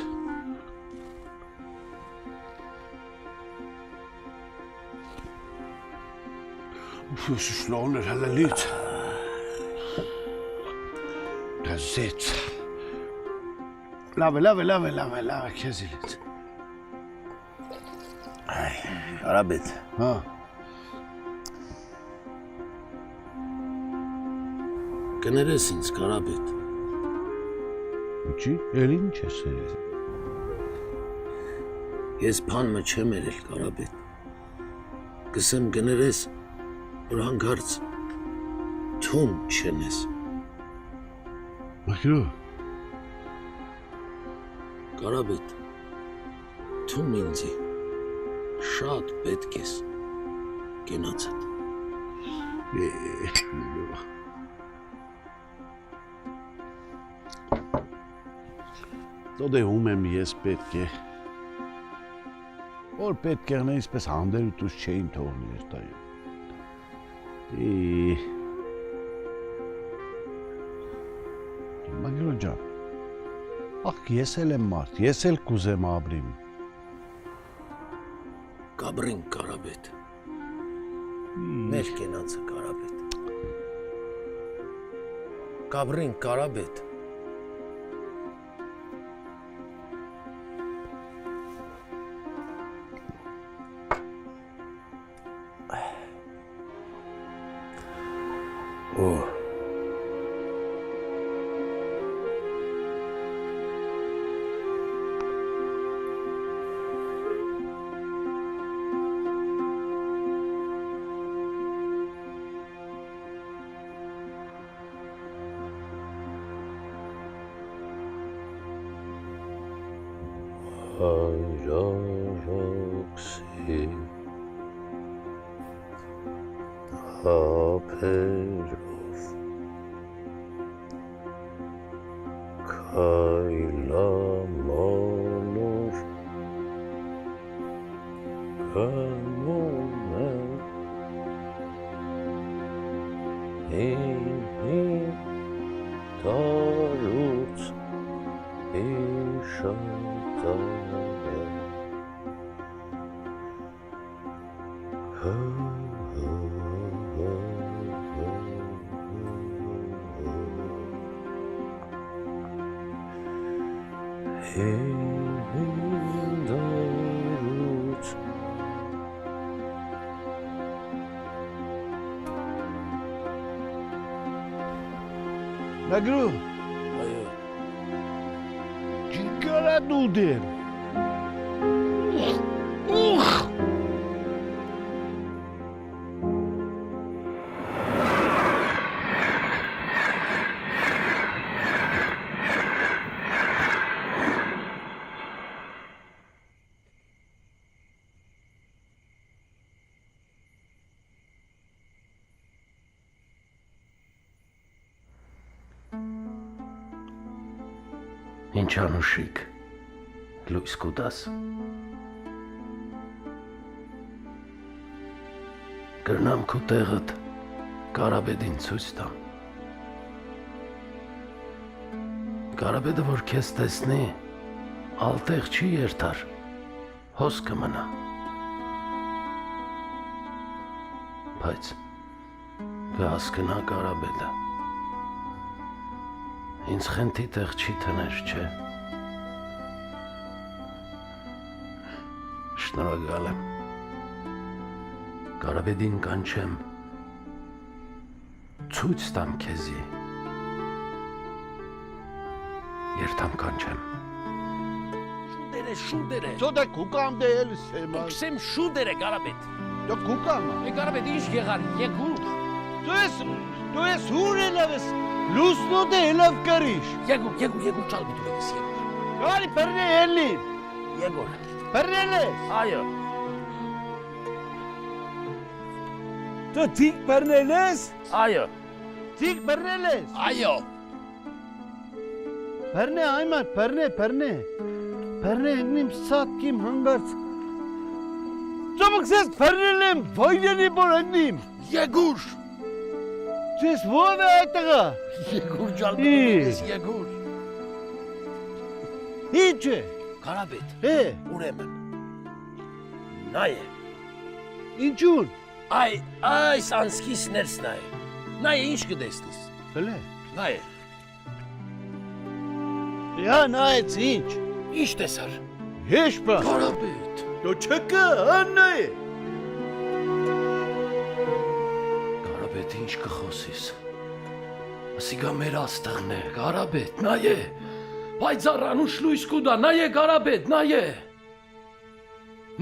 Ուշ շլոներ հələ լից։ Դա զեց։ Լավ, քեզ իլից։ Այ, Գարաբետ։ Հա։ Կներես ինձ Գարաբետ։ Ինչի, էլ ինչ ես երել։ Ես բանմը չեմ երել Գարաբետ։ Կսեմ կներես, որ հանգարց թուն չենես։ Մակրո։ Գարաբետ, թուն ինձի շատ պետք ես կենացդ։ Դե ում եմ ես պետք է։ Որ պետք է նույնպես հանդեր ու դուս չէին թողնի ես տայում։ Մագրո ջան, ախ ես էլ եմ մարդ, ես էլ կուզեմ ապրիմ։ Կաբրին Կարապետ։ Մեր կենացը Կարապետ։ Կաբրին Կարապետ։ Օ Հայրարոքսի հապերով քայլամանոր գամոն է հին տարուց իշատարը Հինդարուց Նագրու Այո Չի կարա դուդեմ Ինչ անուշիկ լույս կուտաս Գրնամ քո տեղդ Կարապետին ցույց տամ Կարապետը որ քեզ տեսնի ալտեղ չի երթար հոս կմնա Բայց կհասկնա Կարապետը Ինձ խենթի տեղ չի թներ, չէ։ Շնորհակալ եմ։ Կարապետին կանչեմ, ցույց տամ քեզի։ Երթամ կանչեմ։ Շուտեր է։ Ծոդա կուկամ դել սեմա Քսեմ շուտեր է Կարապետ։ Դո կուկամ Կարապետ ինչ եղար, եկուր։ Դու ես հուր ելավես Լուսնո դե ելավ կարիշ Եկուր ճալ բդու ես եկուր։ Կարի պրնե ելի Եկուր։ Պրնել ես Այո։ Դու թիկ պրնել ես Այո։ Թիկ պրնել ես Այո։ Պրնե այմար պրնե ընգնիմ սատկիմ հանգարց Ծոմքսես պրնել եմ վայրենի բոր ընգնիմ Եկուր։ Ես ով է այդ տղա Եկուր ճալ բդու ես եկուր։ Ինչ է Կարապետ։ Ուրեմն։ Նայ է։ Ինչուն Այս անցքիս ներս նայ է։ Նայ է ինչ կտեսնիս։ Հլե Նայ է։ Յա նայեց ինչ Ինչ տեսար։ Հեշ բա Կարապետ։ Դու չկա աննայ է Կարապետ ինչ կխոսիս։ Ասիգա մեր աստղն է, Կարապետ, նայ է։ Բայց առանուշ լույս կուտա, նայ է Կարապետ, նայ է։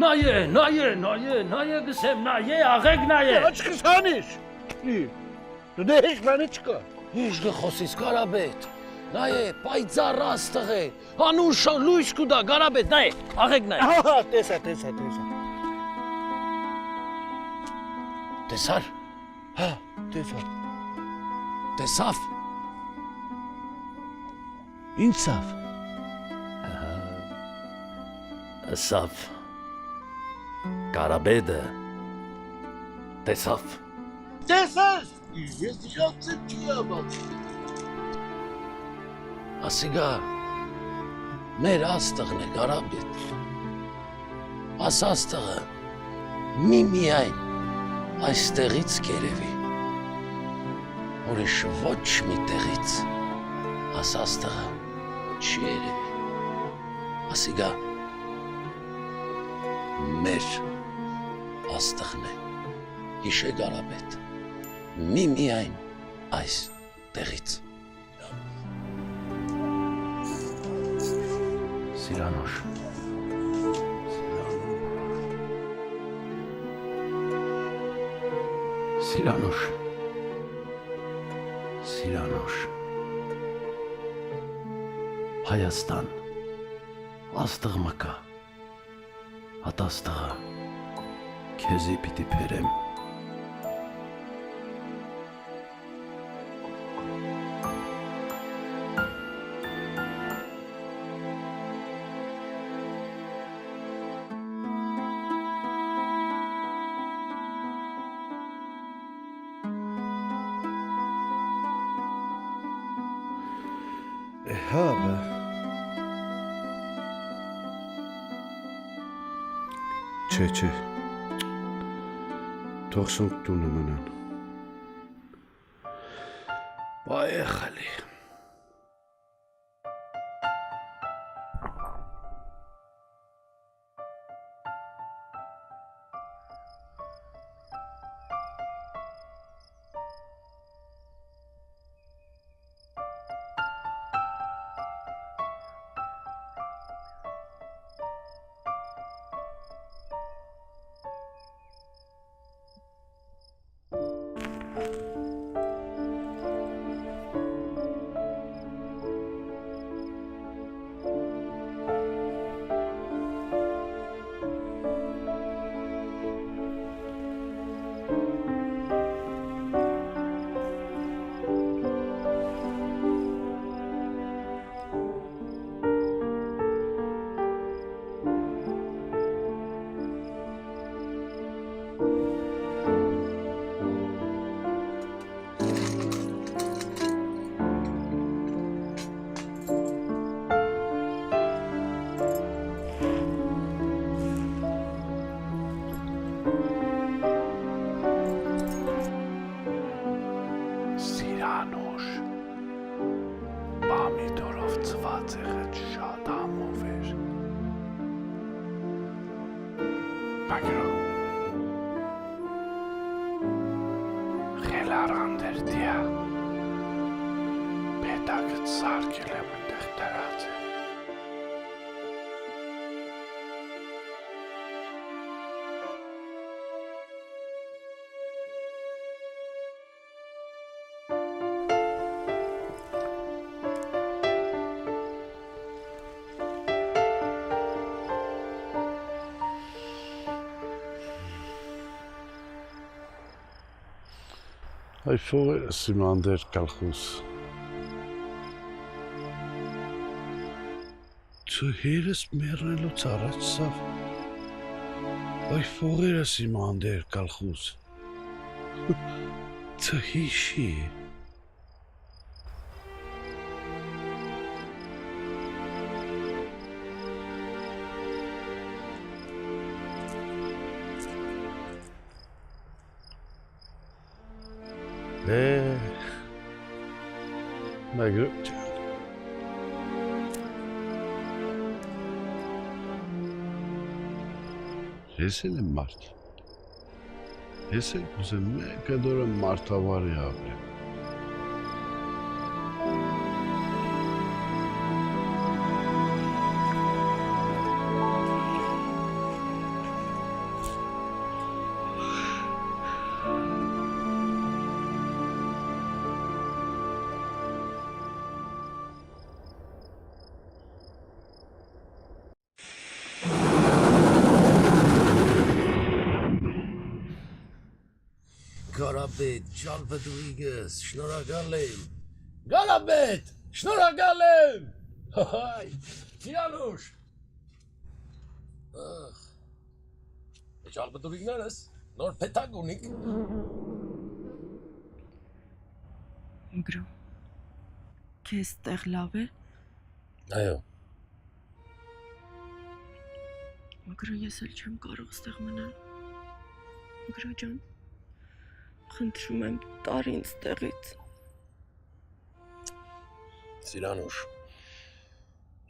Նայ է, գսեմ, նայ է, աղեկ նայ է։ Աչքս հանիշ Դու դե հեշ բանի չկա Ինչ կխոսիս Կարապետ։ Նայ է, պայծառ աստղ է։ Անուշ լույս կուտա, Կարապետ, նայ է, աղեկ նայ է։ Տեսա Տեսար։ Հա տեսա Տեսավ։ Ինչ սավ Ասավ։ Կարապետը տեսավ։ Տեսաս Ես շատ չի աբաց Ասիգա մեր աստղն է Կարապետ։ Աս աստղը միայն այստեղից կերևի։ Ուրիշ ոչ մի տեղից աս աստղը չի երևի։ Ասիգա մեր աստղն է։ Հիշե Կարապետ։ Միայն այս տեղից։ Սիրանուշ։ Սիրանուշ Հայաստան աստղ մկա Հատած տղա, քեզի պիտի փերեմ։ Հա, բա։ Չէ։ Թող սոնք տունը մնան։ Բայ խալի։ Սիրանուշ, պամիդորով ծված եղած շատ համով էր։ Բագրո, խելարանդ էր դիա, պետակըտ սարկել եմ ընդեղ դրած է։ Այ ֆողերը սիմանդեր կալխուս։ Չհերս մեռնելուց առաջ սավ։ Այ ֆողերը սիմանդեր կալխուս։ Չհիշի։ Մագրո ջան։ Ես էլ եմ մարդ։ Ես էլ կուզեմ մեկը դորը մարդավարի ապրեմ։ Կարապետ, Ջալբեդուրիգես, շնորհակալ եմ։ Գարաբետ, շնորհակալ եմ։ Հայ, Սիրանուշ։ Ջալբեդուրիգներս նոր պետակ ունիք։ Մգրո, քեզ տեղ լավ է։ Այո, Մգրո, ես էլ չեմ կարող ստեղ մնալ։ Մգրո ջան, խնդրում եմ, տար ինձ տեղից։ Սիրանուշ,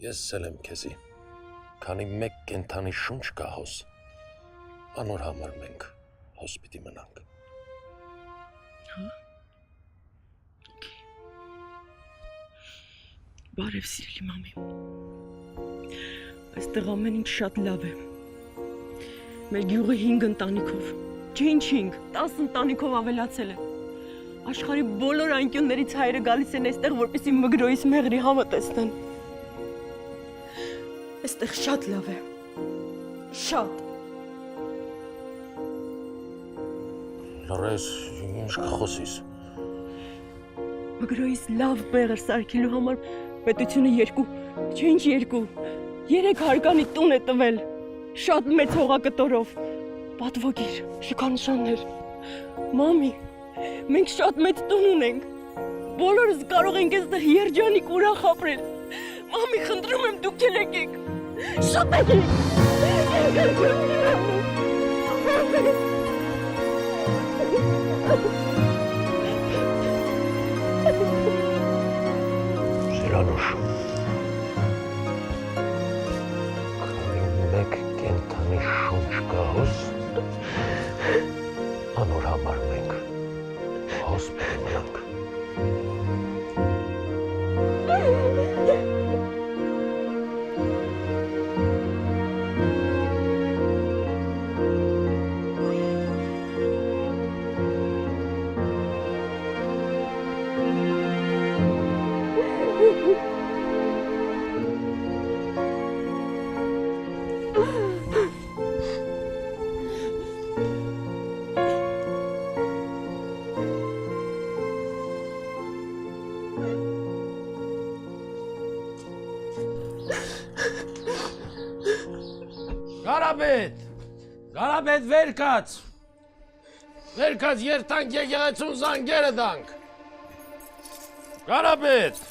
ես սել եմ քեզի, քանի մեկ կենթանի շունչ կա հոս, անոր համար մենք հոս պիտի մնանք։ Հա? Բարև սիրելի մամի։ Այստեղ ամեն ինչ շատ լավ է։ Մեր գյուղը 5 ընտանիքով, չէ ինչ 5, 10 ընտանիքով ավելացել է։ Աշխարհի բոլոր անկյուններից հայերը գալիս են այստեղ, որպեսզի Մգրոյից մեղրի համը տեսնեն։ Այստեղ շատ լավ է։ Շատ։ լրես, ինչ կխոսիս։ Մգրոյից լավ մեղր սարքելու համար պետությունը 2, չէ ինչ 2, 3 հարկանի տուն է տվել, շատ մեծ հողակտորով, պատվոգիր, շքանշաններ։ Մամի, մենք շատ մեծ տուն ունենք, բոլորս կարող ենք այստեղ երջանիկ ուրախ ապրել։ Մամի, խնդրում եմ դուք էլ եկեք, շատ եկեք։ Սիրանուշ, քանի մեկ կենթանի շունչ կահոս, անոր համար մենք հոս պրիմանանք։ Գարաբետ վերկաց երթանք եկեղեցուն զանգերը դանք, Գարաբետ,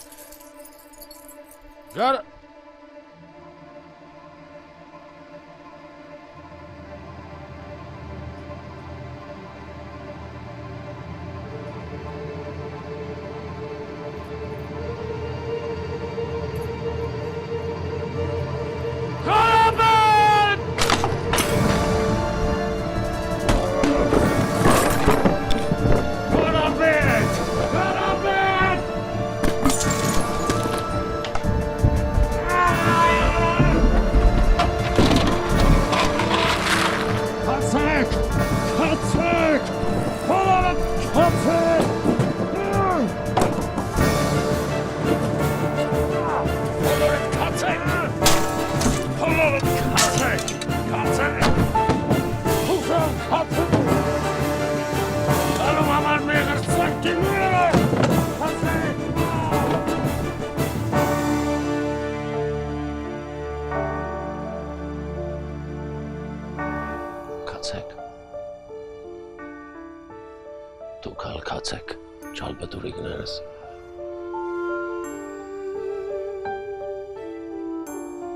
դուք հալ կացեք, ճալբտուրիկներս։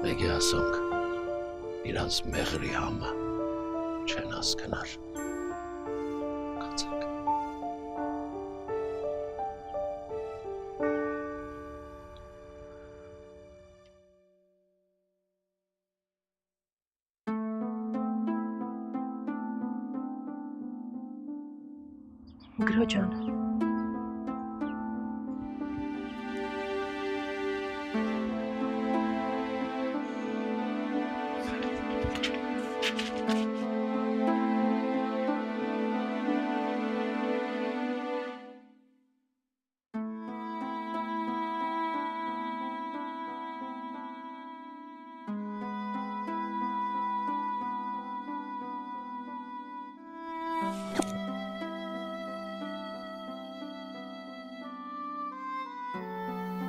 Մեկ է ասոնք, իրանց մեղրի համը չեն հասկնար, կացեք։ Մգրո ջան,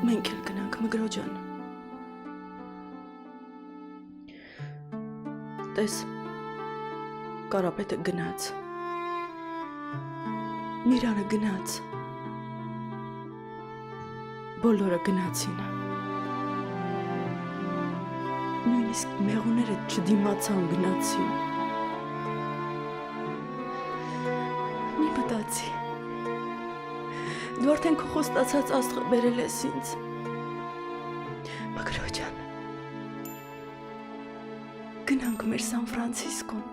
մենք էլ գնանք, Մգրո ջան։ Տես, Կարապետը գնաց, Միրանը գնաց, բոլորը գնացին։ Նույնիսկ մեղուները չդիմացան գնացին։ Մի մտածի, դու արդեն քո խոստացած աստղը բերել ես ինձ։ Մգրո ջան, գնանք մեր Սան Ֆրանցիսկոն։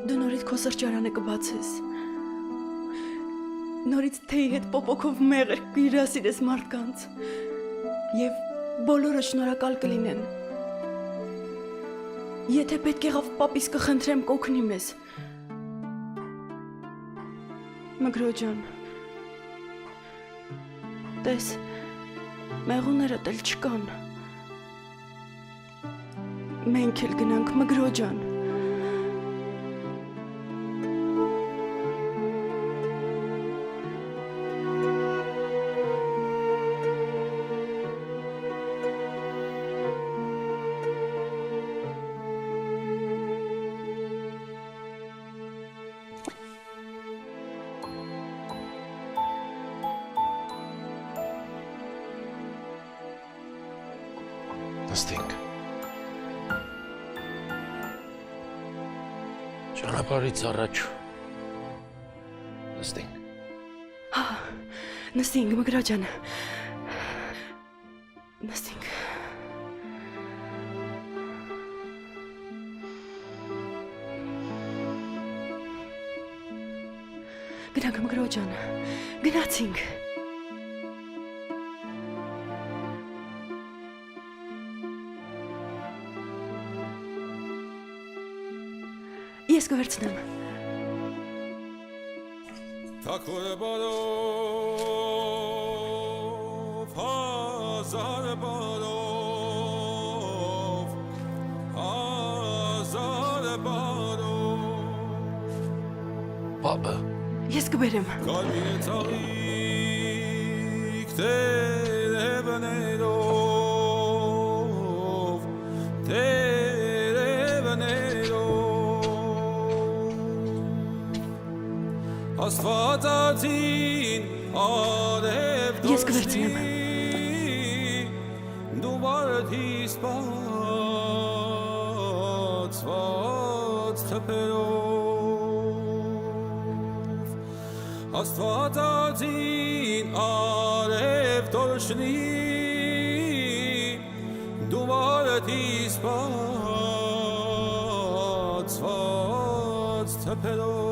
Դու նորից քո սրճարանը կբացես, նորից թեյի հետ պոպոքով մեղր կհյուրասիրես մարդկանց և բոլորը շնորհակալ կլինեն։ Եթե պետք եղավ պապիս կխնդրեմ կօգնի մեզ։ Մգրո ջան, տես, մեղուները դել չկան։ Մենք էլ գնանք, Մգրո ջան։ Նստենք։ Ճանապարհից առաջ նստենք։ Նստինք, Մգրո ջան։ Նստինք։ Գնանք Մգրո ջան։ Գնացինք։ Ես կվերցնեմ։ Բաբը։ Ես կբերեմ։ Աստվածածին արև Ես կվերցնեմ։ Դու վարդիս բացված թփերով Աստվածածին արև տորշնի Դու վարդիս բացված թփերով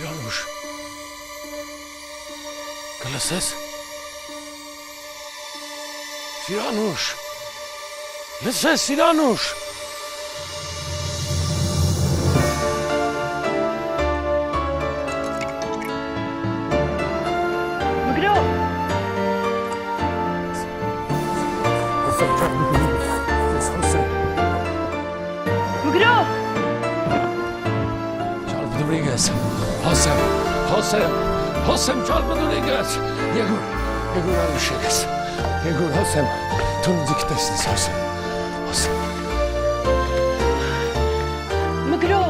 Սիրանուշ, կլսես? Սիրանուշ, լսես Սիրանուշ։ Մգրո։ Մգրո։ Rodriguez, Hosem, Charles Rodriguez. Yegur alışırız. Yegur Hosem, tundik testis Hosem. Մգրո։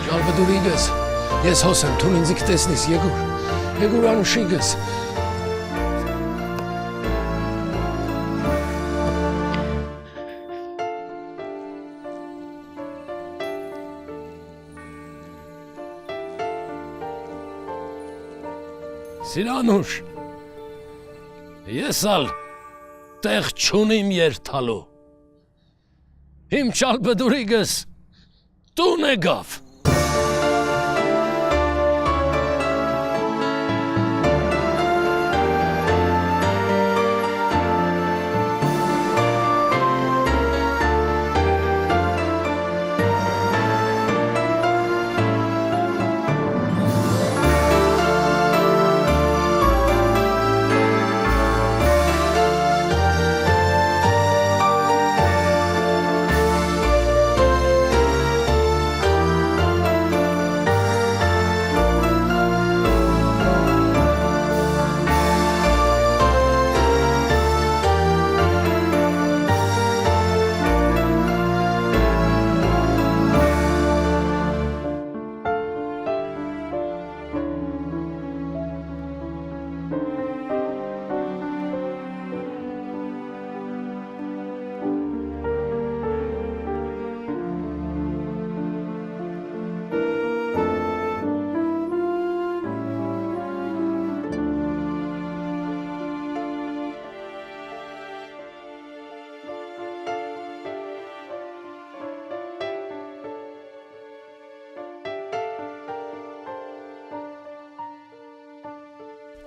Charles Rodriguez. Yes Hosem, tundik testis Yegur alışırız. Սիրանուշ, ես ալ տեղ չունիմ երթալու, իմ ճալբդուրիգս տուն եկավ։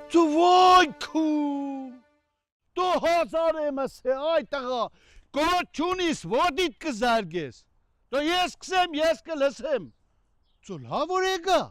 Դու ոյ քու։ Դու հազար եմ ասե այ տղա, գոտ չունիս ոտիդ կզարգես։ Դու ես կսեմ, ես կլսեմ։ Դու լավ որ եկա։